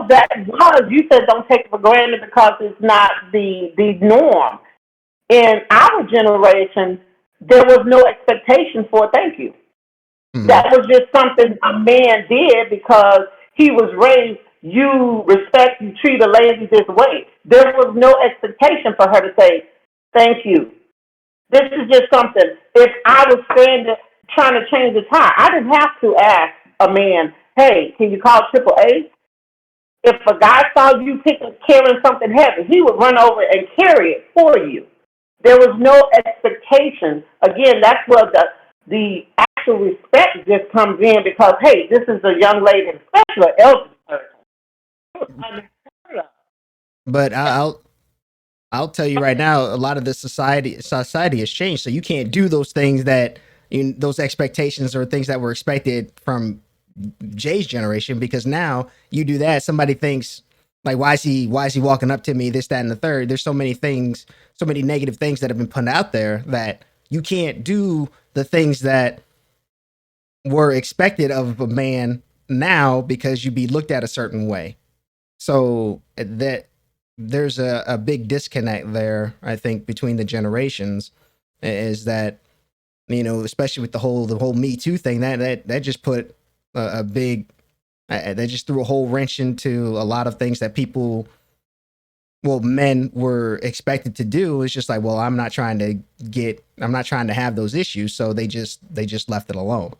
that was, you said don't take it for granted because it's not the norm. In our generation, there was no expectation for a thank you. Mm-hmm. That was just something a man did because he was raised, you respect, you treat a lady this way. There was no expectation for her to say, thank you. This is just something, if I was standing trying to change the tire, I didn't have to ask a man, hey, can you call AAA? If a guy saw you carrying something heavy, he would run over and carry it for you. There was no expectation. Again, that's where the actual respect just comes in because, hey, this is a young lady, especially an elderly person. But I'll tell you right now, a lot of the society has changed, so you can't do those things that those expectations or things that were expected from Jay's generation, because now you do that, somebody thinks like, why is he walking up to me, this, that, and the third. There's so many things, so many negative things that have been put out there that you can't do the things that were expected of a man now because you'd be looked at a certain way. So that there's a big disconnect there, I think, between the generations, is that, especially with the whole Me Too thing, that just put a big, they just threw a whole wrench into a lot of things that men were expected to do. It's just like, well, I'm not trying to have those issues. So they just left it alone.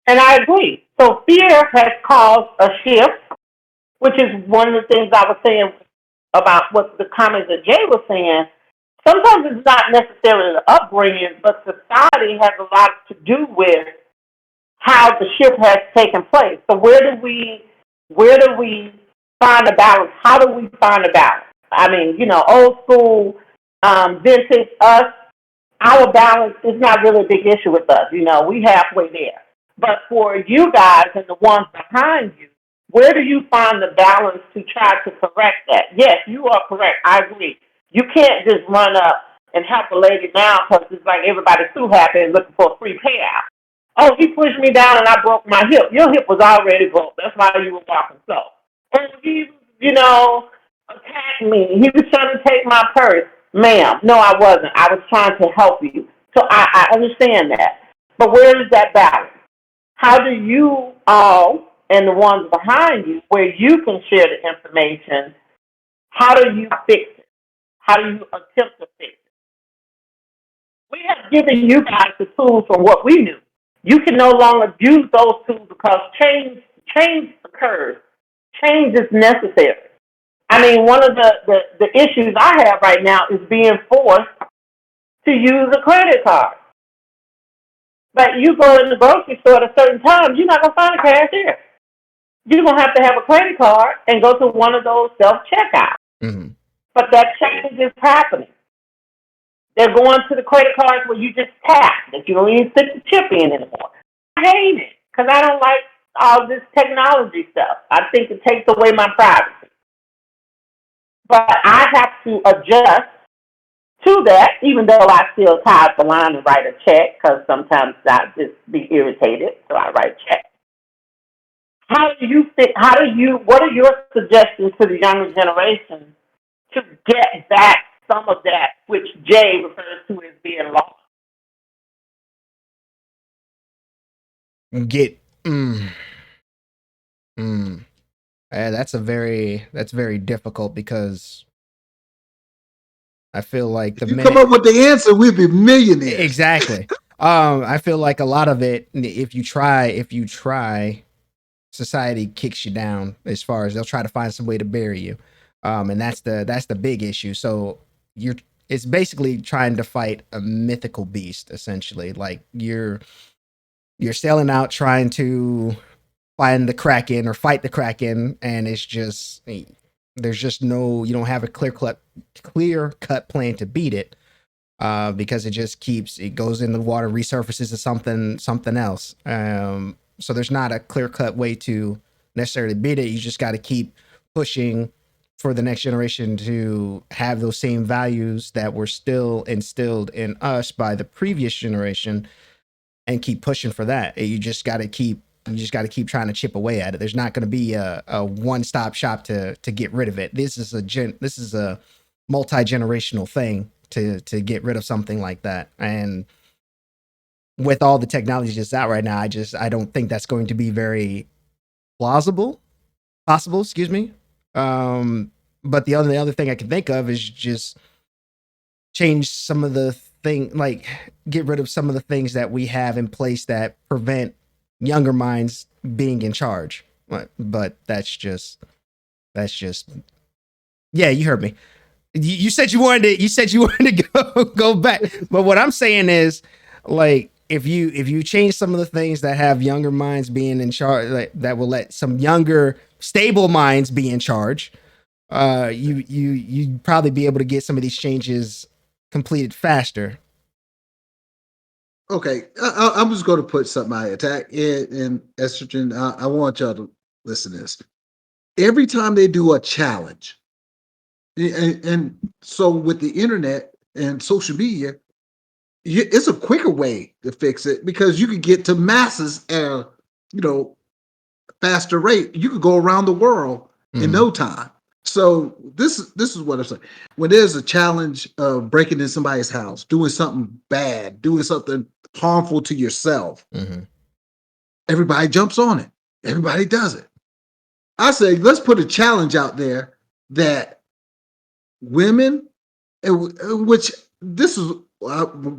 And I agree. So fear has caused a shift, which is one of the things I was saying about what the comments that Jay was saying. Sometimes it's not necessarily the upbringing, but society has a lot to do with how the shift has taken place. So where do we find a balance? How do we find a balance? I mean, old school, vintage us, our balance is not really a big issue with us. We halfway there. But for you guys and the ones behind you, where do you find the balance to try to correct that? Yes, you are correct. I agree. You can't just run up and help a lady now because it's like everybody's too happy and looking for a free payout. Oh, he pushed me down and I broke my hip. Your hip was already broke. That's why you were walking slow. And he, attacked me. He was trying to take my purse. Ma'am, no, I wasn't. I was trying to help you. So I understand that. But where is that balance? How do you all and the ones behind you, where you can share the information, how do you fix it? How do you attempt to fix it? We have given you guys the tools from what we knew. You can no longer use those tools because change occurs. Change is necessary. I mean, one of the issues I have right now is being forced to use a credit card. But you go in the grocery store at a certain time, you're not going to find a cashier. You're going to have a credit card and go to one of those self-checkouts. Mm-hmm. But that change is happening. They're going to the credit cards where you just tap, that you don't even stick the chip in anymore. I hate it because I don't like all this technology stuff. I think it takes away my privacy. But I have to adjust to that, even though I still tie up the line and write a check, because sometimes I just be irritated, so I write a check. What are your suggestions to the younger generation to get back some of that which Jay refers to as being lost? That's very difficult because I feel like If you come up with the answer, we'd be millionaires. Exactly. I feel like a lot of it, if you try, society kicks you down as far as they'll try to find some way to bury you. And that's the big issue. So it's basically trying to fight a mythical beast, essentially. Like you're selling out trying to find the Kraken or fight the Kraken, and it's just there's just you don't have a clear cut plan to beat it, because it goes in the water, resurfaces to something else. So there's not a clear cut way to necessarily beat it. You just got to keep pushing for the next generation to have those same values that were still instilled in us by the previous generation, and keep pushing for that. You just got to keep trying to chip away at it. There's not going to be a one-stop shop to get rid of it. This is a multi-generational thing to get rid of something like that. And with all the technology that's out right now, I don't think that's going to be very possible, excuse me. But the other thing I can think of is just change some of the get rid of some of the things that we have in place that prevent younger minds being in charge. But that's just yeah, you heard me. You said you wanted to go back. But what I'm saying is, like, if you change some of the things that have younger minds being in charge, that will let some younger stable minds be in charge, you'd probably be able to get some of these changes completed faster. Okay, I'm just going to put something I attack in estrogen. I want y'all to listen to this. Every time they do a challenge, and so with the internet and social media, it's a quicker way to fix it because you can get to masses at a faster rate. You could go around the world in no time. So this is what I'm saying. When there's a challenge of breaking in somebody's house, doing something bad, doing something harmful to yourself, everybody jumps on it. Everybody does it. I say, let's put a challenge out there that women, which this is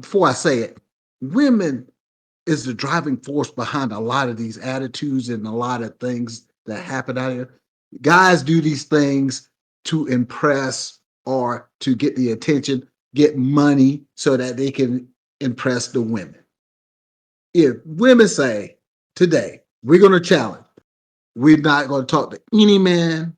before I say it, women is the driving force behind a lot of these attitudes and a lot of things that happen out here. Guys do these things to impress or to get the attention, get money so that they can impress the women. If women say today, we're going to challenge, we're not going to talk to any men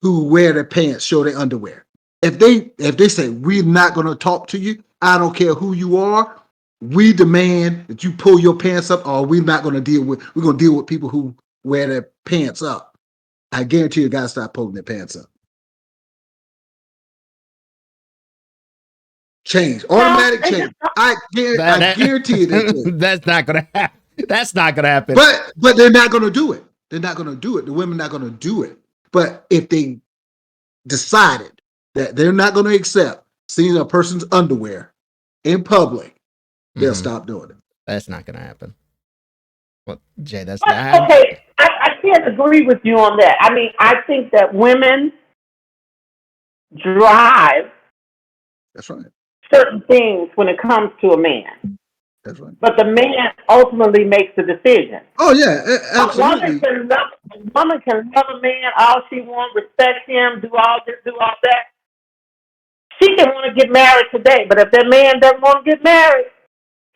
who wear their pants, show their underwear. If they say we're not going to talk to you, I don't care who you are. We demand that you pull your pants up, or we're not going to deal with. We're going to deal with people who wear their pants up. I guarantee you, guys stop pulling their pants up. Change, automatic change. I guarantee you that change. That's not gonna happen. That's not gonna happen. But they're not going to do it. They're not going to do it. The women are not going to do it. But if they decided that they're not going to accept seeing a person's underwear in public, they'll stop doing it. That's not going to happen. Well, Jay, that's not. Okay, I can't agree with you on that. I mean, I think that women drive. That's right. Certain things when it comes to a man. That's right. But the man ultimately makes the decision. Oh yeah, absolutely. A woman can love a man all she wants, respect him, do all this, do all that. She can want to get married today, but if that man doesn't want to get married,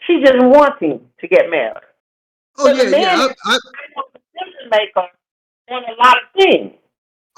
she just wants him to get married. Oh yeah, yeah. I'm a decision maker on a lot of things.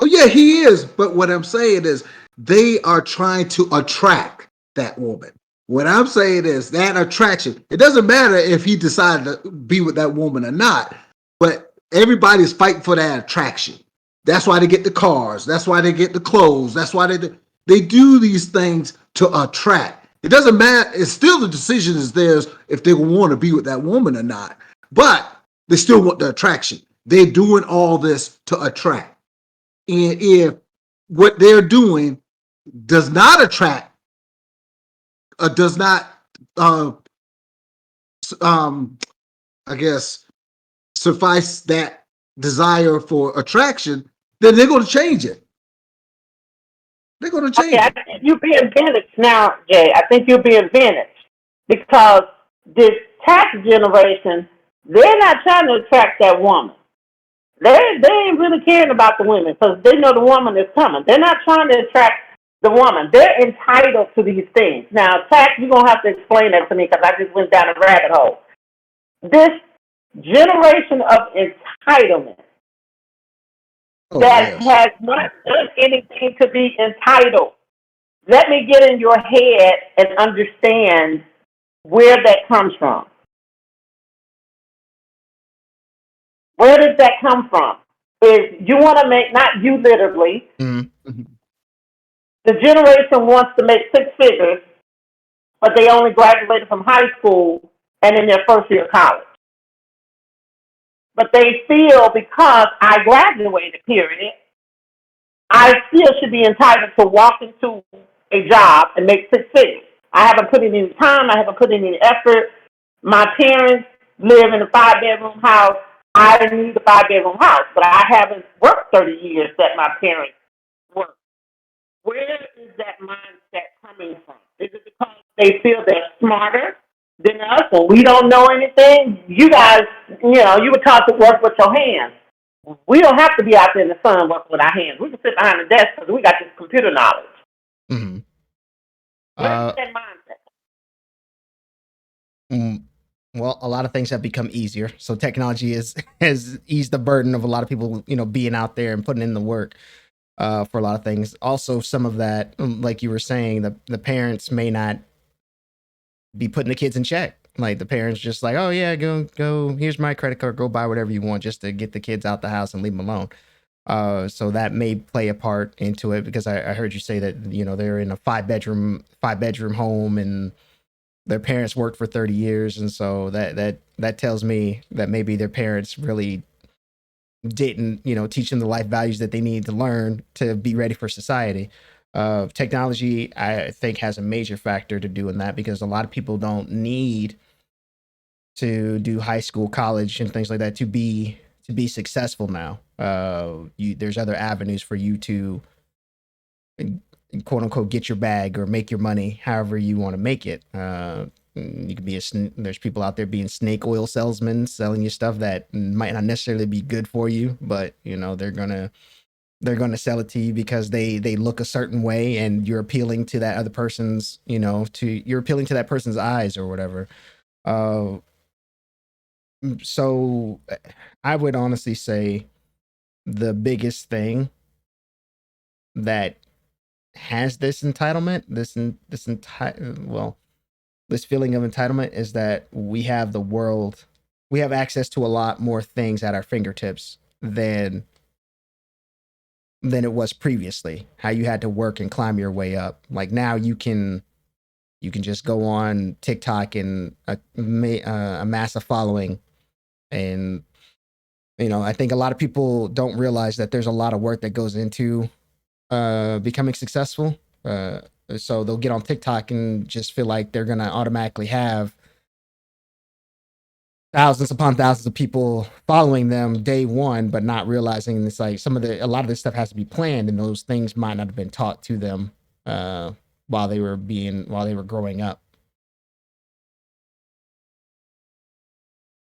Oh yeah, he is. But what I'm saying is, they are trying to attract that woman. What I'm saying is that attraction. It doesn't matter if he decided to be with that woman or not, but everybody's fighting for that attraction. That's why they get the cars. That's why they get the clothes. That's why they do these things to attract. It doesn't matter. It's still the decision is theirs if they want to be with that woman or not. But they still want the attraction. They're doing all this to attract. And if what they're doing does not attract, does not, I guess, suffice that desire for attraction, then they're going to change it. They're going to change it. I think you're being vintage now, Jay. I think you're being vintage because this tax generation, they're not trying to attract that woman. They ain't really caring about the women because they know the woman is coming. They're not trying to attract the woman. They're entitled to these things. Now, tax, you're going to have to explain that to me because I just went down a rabbit hole. This generation of entitlement has not done anything to be entitled. Let me get in your head and understand where that comes from. Where does that come from? Is you want to make, not you literally, the generation wants to make six figures, but they only graduated from high school and in their first year of college. But they feel because I graduated, period, I still should be entitled to walk into a job and make six figures. I haven't put in any time. I haven't put in any effort. My parents live in a 5-bedroom house. I need a 5-bedroom house, but I haven't worked 30 years that my parents worked. Where is that mindset coming from? Is it because they feel they're smarter than us and we don't know anything? You guys, you were taught to work with your hands. We don't have to be out there in the sun working with our hands. We can sit behind the desk because we got this computer knowledge. Mm-hmm. Where's that mindset? Well, a lot of things have become easier. So technology has eased the burden of a lot of people, being out there and putting in the work for a lot of things. Also, some of that, like you were saying, the parents may not be putting the kids in check. Like the parents just like, oh yeah, go, here's my credit card, go buy whatever you want just to get the kids out the house and leave them alone. So that may play a part into it because I heard you say that, they're in a five bedroom home and their parents worked for 30 years. And so that tells me that maybe their parents really didn't, teach them the life values that they need to learn to be ready for society. Technology, I think, has a major factor to do in that because a lot of people don't need to do high school, college, and things like that to be successful now. There's other avenues for you to quote unquote get your bag or make your money however you want to make it. You could be there's people out there being snake oil salesmen selling you stuff that might not necessarily be good for you, but they're gonna sell it to you because they look a certain way and you're appealing to that other person's, you're appealing to that person's eyes or whatever. Uh, so I would honestly say the biggest thing that has this entitlement, this feeling of entitlement is that we have access to a lot more things at our fingertips than it was previously. How you had to work and climb your way up. Like now you can just go on TikTok and amass a following. And I think a lot of people don't realize that there's a lot of work that goes into becoming successful. So they'll get on TikTok and just feel like they're gonna automatically have thousands upon thousands of people following them day one, but not realizing it's like a lot of this stuff has to be planned, and those things might not have been taught to them while they were growing up.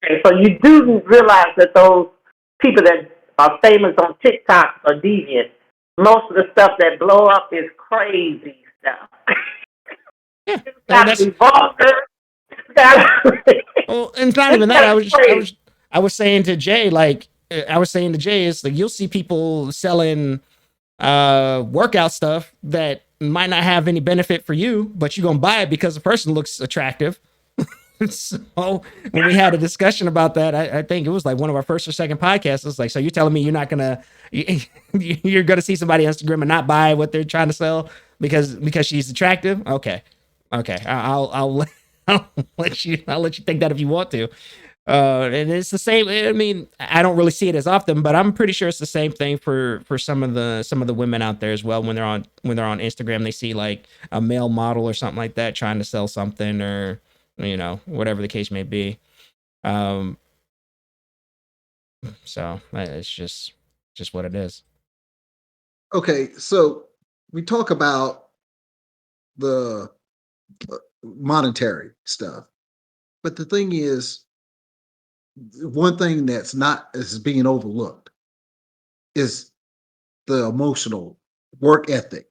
Okay, so you do realize that those people that are famous on TikTok are deviant. Most of the stuff that blow up is crazy stuff. Yeah, It's got to that's be vulgar. It's got to. well, and it's not even that. I was saying to Jay, it's like you'll see people selling workout stuff that might not have any benefit for you, but you're gonna buy it because the person looks attractive. So when we had a discussion about that, I think it was like one of our first or second podcasts. It's like, so you're telling me you're gonna see somebody on Instagram and not buy what they're trying to sell because she's attractive? Okay, I'll I'll let you think that if you want to. And it's the same. I mean, I don't really see it as often, but I'm pretty sure it's the same thing for some of the women out there as well. When they're on Instagram, they see like a male model or something like that trying to sell something, or whatever the case may be. So it's just what it is. Okay, so we talk about the monetary stuff, but the thing is, one thing that's not is being overlooked is the emotional work ethic.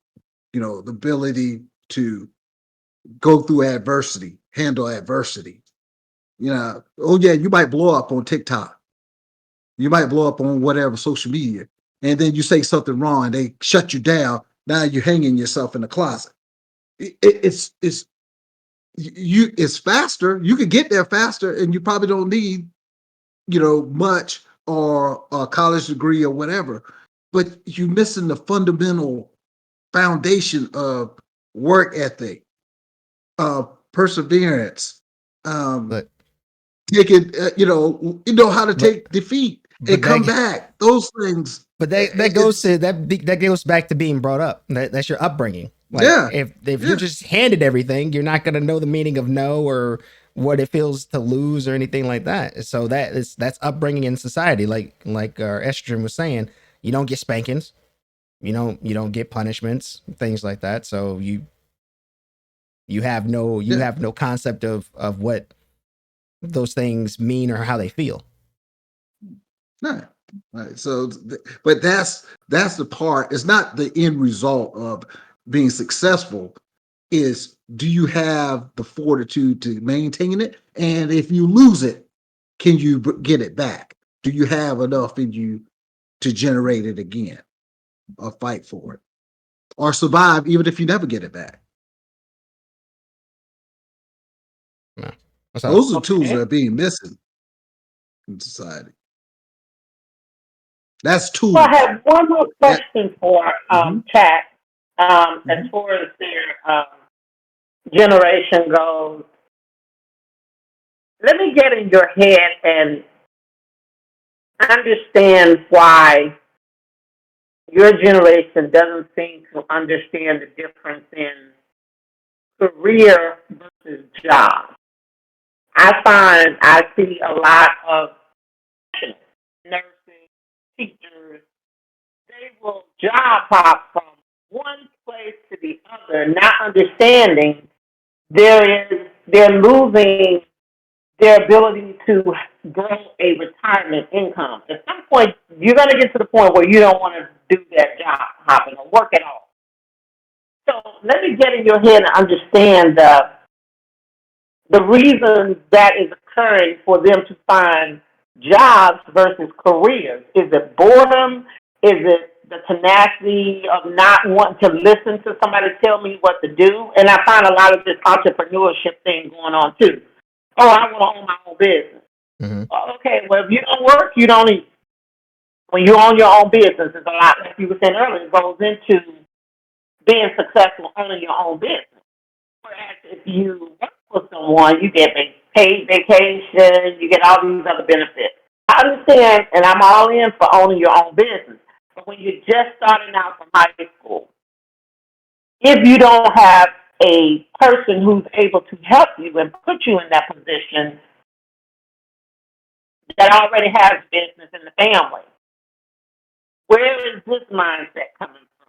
The ability to go through adversity, handle adversity. Oh yeah, you might blow up on TikTok. You might blow up on whatever social media, and then you say something wrong, and they shut you down. Now you're hanging yourself in the closet. It's faster. You can get there faster, and you probably don't need much or a college degree or whatever. But you're missing the fundamental foundation of work ethic, perseverance, But taking how to but take defeat and but come that back. Those things. but that goes It's to that goes back to being brought up. That's your upbringing. Like yeah, if you're yeah, just handed everything, you're not gonna know the meaning of no or what it feels to lose or anything like that. So that's upbringing in society. Like our Estrogen was saying, you don't get spankings, you don't get punishments, things like that. So you yeah. have no concept of what those things mean or how they feel. Right. Right. So, but that's the part. It's not the end result of being successful. Is do you have the fortitude to maintain it? And if you lose it, can you get it back? Do you have enough in you to generate it again, or fight for it, or survive even if you never get it back? No. What's up? Those are tools that Okay. are being missing in society. That's So I tools. have one more That, question for mhm, chat. As mhm. far as their generation goes, let me get in your head and understand why your generation doesn't seem to understand the difference in career versus job. I see a lot of nurses, teachers, they will job hop from one place to the other, not understanding there is they're losing their ability to grow a retirement income. At some point, you're going to get to the point where you don't want to do that job hopping or work at all. So let me get in your head and understand the reason that is occurring for them to find jobs versus careers. Is it boredom? Is it the tenacity of not wanting to listen to somebody tell me what to do? And I find a lot of this entrepreneurship thing going on too. Oh, I want to own my own business. Mm-hmm. Okay, well, if you don't work, you don't eat. When you own your own business, it's a lot, like you were saying earlier, it goes into being successful owning your own business. Whereas if you work for someone, you get paid vacation, you get all these other benefits. I understand, and I'm all in for owning your own business. But when you're just starting out from high school, if you don't have a person who's able to help you and put you in that position that already has business in the family, where is this mindset coming from?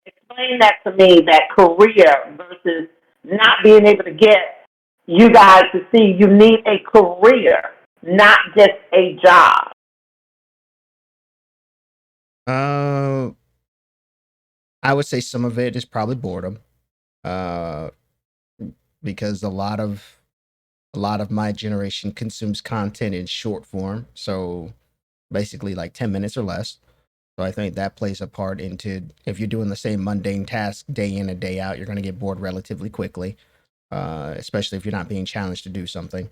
Explain that to me, that career versus not being able to get you guys to see you need a career, not just a job. I would say some of it is probably boredom, because a lot of my generation consumes content in short form, so basically like 10 minutes or less. So I think that plays a part into, if you're doing the same mundane task day in and day out, you're going to get bored relatively quickly, especially if you're not being challenged to do something.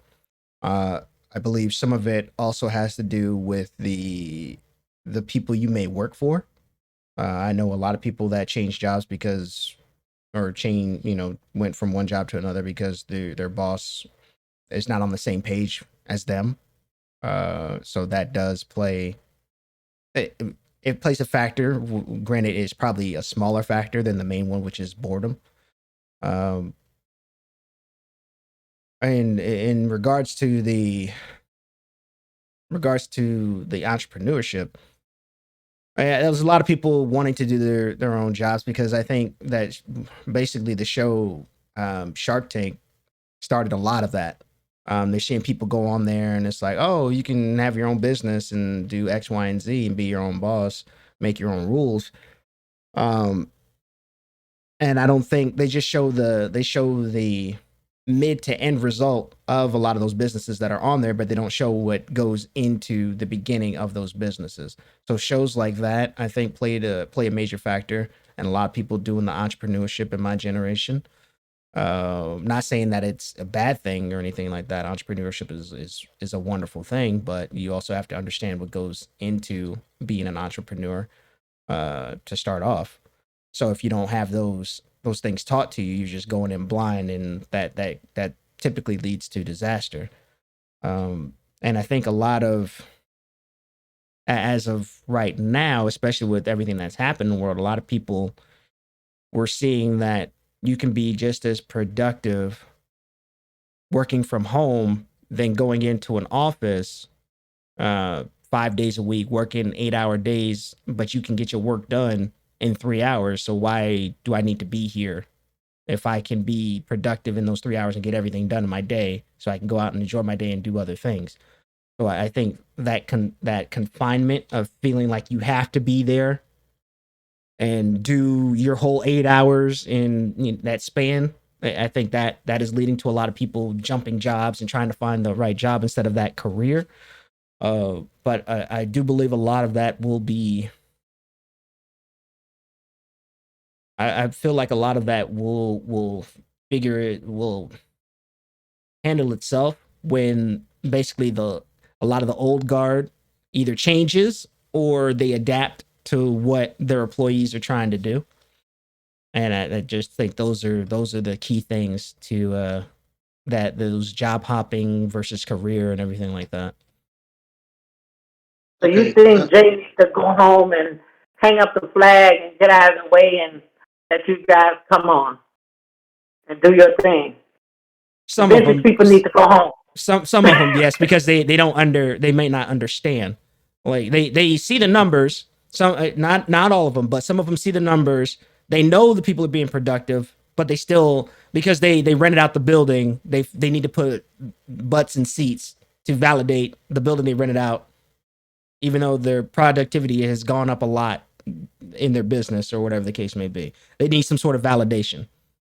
I believe some of it also has to do with the people you may work for. I know a lot of people that change jobs because, or went from one job to another because their boss is not on the same page as them. So that does play. It plays a factor. Granted, it's probably a smaller factor than the main one, which is boredom. And in regards to the entrepreneurship, there's a lot of people wanting to do their own jobs, because I think that basically the show Shark Tank started a lot of that. They're seeing people go on there and it's like, oh, you can have your own business and do X, Y, and Z and be your own boss, make your own rules. And I don't think they show the mid to end result of a lot of those businesses that are on there, but they don't show what goes into the beginning of those businesses. So shows like that, I think, play a major factor, and a lot of people doing the entrepreneurship in my generation. Not saying that it's a bad thing or anything like that. Entrepreneurship is a wonderful thing, but you also have to understand what goes into being an entrepreneur to start off. So if you don't have those things taught to you, you're just going in blind, and that typically leads to disaster. And I think a lot of, as of right now, especially with everything that's happened in the world, a lot of people, we're seeing that you can be just as productive working from home than going into an office 5 days a week, working 8-hour days, but you can get your work done in 3 hours. So why do I need to be here if I can be productive in those 3 hours and get everything done in my day, so I can go out and enjoy my day and do other things? So I think that confinement of feeling like you have to be there and do your whole 8 hours in that span, I think that is leading to a lot of people jumping jobs and trying to find the right job instead of that career. But I do believe a lot of that will be, I feel like a lot of that will handle itself when basically a lot of the old guard either changes or they adapt to what their employees are trying to do. And I just think those are the key things to that, those job hopping versus career and everything like that. So you think Jay needs to go home and hang up the flag and get out of the way and let you guys come on and do your thing? Some of them, people need to go home. Some of them, yes, because they may not understand. Like they see the numbers. Some not all of them, but some of them see the numbers. They know the people are being productive, but they still, because they rented out the building, they need to put butts in seats to validate the building they rented out, even though their productivity has gone up a lot in their business or whatever the case may be. They need some sort of validation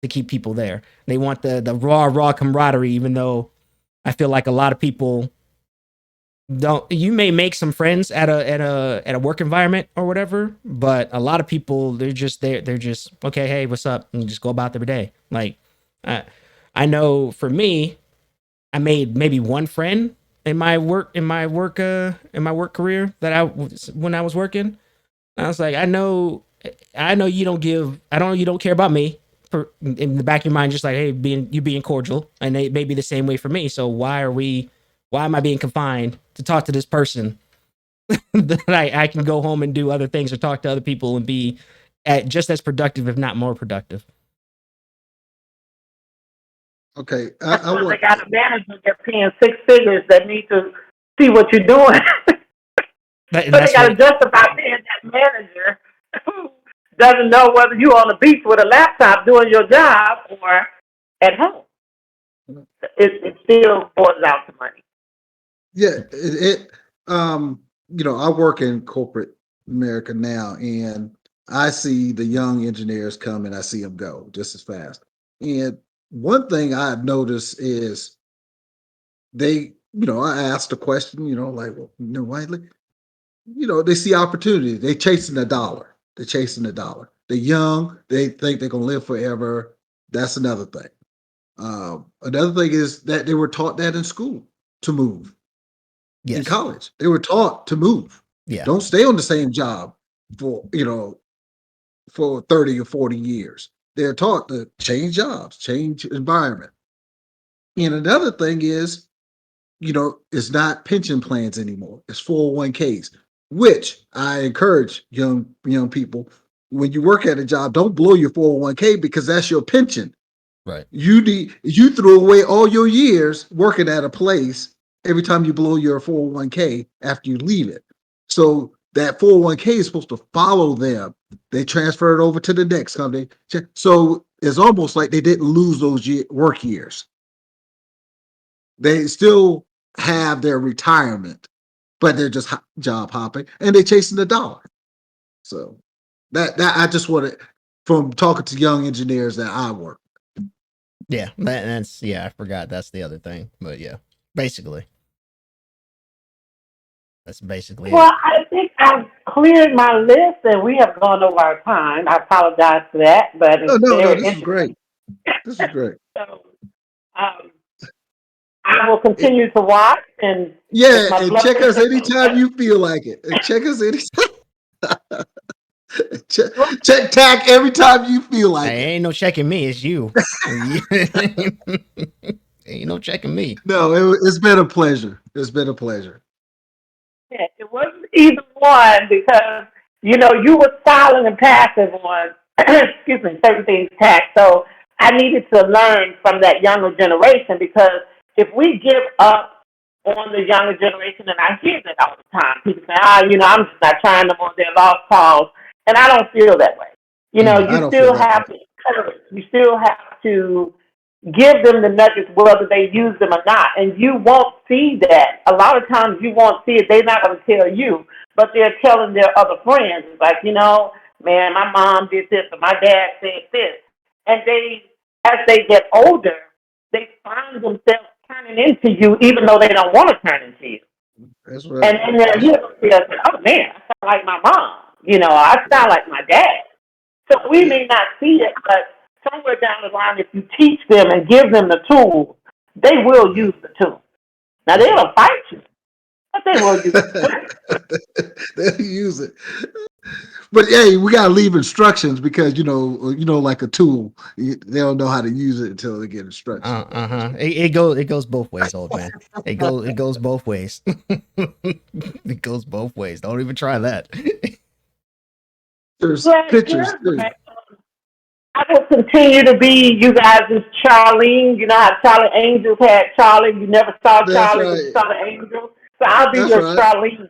to keep people there. They want the raw camaraderie, even though I feel like a lot of people don't. You may make some friends at a work environment or whatever, but a lot of people, they're just there. They're just, okay, hey, what's up, and just go about their day. Like, I know for me, I made maybe one friend in my work career that when I was working. I was like, I know you don't give, I don't know you don't care about me. In the back of your mind, just like, hey, being cordial, and it may be the same way for me. So why am I being confined to talk to this person that I can go home and do other things or talk to other people and be just as productive, if not more productive? Okay, That's I why they want. got a manager that's paying six figures that need to see what you're doing. And So they that's got to what, justify paying that manager who doesn't know whether you're on the beach with a laptop doing your job or at home. It still boils out to money. Yeah, I work in corporate America now, and I see the young engineers come and I see them go just as fast. And one thing I've noticed is I asked a question, like, well, why, they see opportunity. They chasing the dollar. They're chasing the dollar. They're young. They think they're gonna live forever. That's another thing. Another thing is that they were taught that in school to move. In yes, college, they were taught to move. yeah, Don't stay on the same job for for 30 or 40 years. They're taught to change jobs, change environment. And another thing is, it's not pension plans anymore. It's 401ks, which I encourage young people. When you work at a job, don't blow your 401k because that's your pension. right, You throw away all your years working at a place every time you blow your 401k after you leave it. So that 401k is supposed to follow them. They transfer it over to the next company. So it's almost like they didn't lose those work years. They still have their retirement, but they're just job hopping and they're chasing the dollar. So that I just want to, from talking to young engineers that I work. yeah. That's yeah. I forgot that's the other thing, but yeah, basically, that's basically Well, it. I think I've cleared my list and we have gone over our time. I apologize for that, but Oh it's no, no, very this is interesting. great. This is great. So um, I will It, continue to watch, and if yeah, my and blood check us pressure anytime goes you feel like it. And check us anytime. check, up, check tack every time you feel like Hey, it. ain't no checking me. It's you. Ain't no checking me. No, it's been a pleasure. It's been a pleasure. it wasn't either one because you were silent and passive on excuse me certain things tax. So I needed to learn from that younger generation because if we give up on the younger generation, and I hear that all the time, people say, I'm just not trying no more. They're lost cause, and I don't feel that way. I You don't feel still that way. have to encourage. You still have to give them the nuggets whether they use them or not. And you won't see that. A lot of times you won't see it. They're not going to tell you, but they're telling their other friends. It's like, man, my mom did this or my dad said this. And as they get older, they find themselves turning into you even though they don't want to turn into you. That's And, right. and then That's you see us, oh man, I sound like my mom. I sound like my dad. So we yeah. may not see it, but somewhere down the line, if you teach them and give them the tools, they will Yeah, use the tool. Now That's they'll right. fight you, but they will use the tool. They'll use it. But hey, we gotta leave instructions because like a tool, they don't know how to use it until they get instructions. But that's uh-huh. It goes both ways, old man. It goes both ways. It goes both ways. Don't even try that. there's But pictures yeah, too. I will continue to be you guys' Charlene. You know how Charlie Angels had Charlie. You never saw That's Charlie, but you right. saw the angel. So I'll be That's your right. Charlene.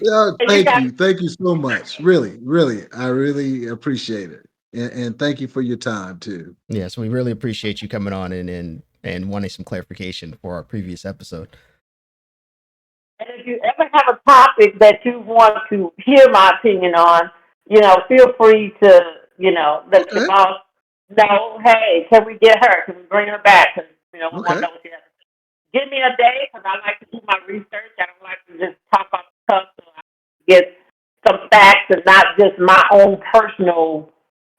Yeah, And you thank guys you. Thank you so much. Really, really. I really appreciate it. And thank you for your time too. Yes, we really appreciate you coming on and wanting some clarification for our previous episode. And if you ever have a topic that you want to hear my opinion on, feel free to, let Okay. your boss know, hey, can we get her? Can we bring her back? Because, we want to Okay. know what she has to say. Give me a day because I like to do my research. I don't like to just talk off the cuff. So I get some facts and not just my own personal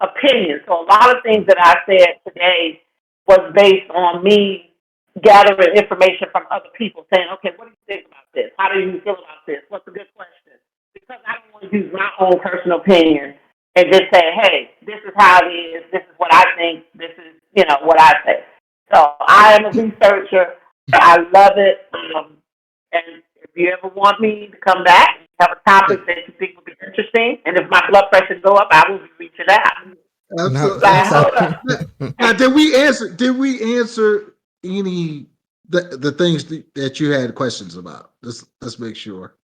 opinion. So a lot of things that I said today was based on me gathering information from other people saying, okay, what do you think about this? How do you feel about this? What's a good question? Because I don't want to use my own personal opinion and just say, hey, this is how it is. This is what I think. This is, what I say. So I am a researcher. I love it. And if you ever want me to come back, have a topic that you think would be interesting, and if my blood pressure go up, I will be reaching out. No, Absolutely. that's Now, did we answer any the things that you had questions about? Let's make sure.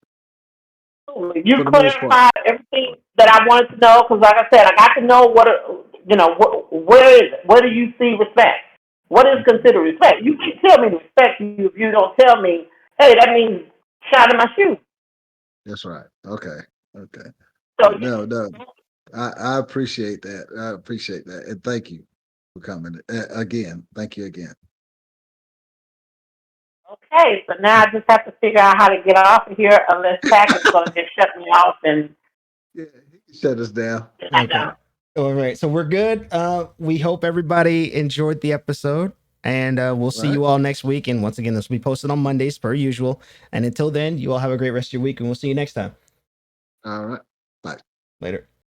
You For the most part. clarified everything that I wanted to know because, like I said, I got to know where is it? Where do you see respect? What is considered respect? You can tell me to respect you if you don't tell me, hey, that means shot in my shoe. That's right. Okay. Okay. So, No. I appreciate that. I appreciate that, and thank you for coming again. Thank you again. okay, so now I just have to figure out how to get off of here unless Pack is going to just shut me off and Yeah, he can shut us down. okay. All right, so we're good. We hope everybody enjoyed the episode, and we'll see Right. you all next week. And once again, this will be posted on Mondays per usual. And until then, you all have a great rest of your week, and we'll see you next time. All right. Bye. Later.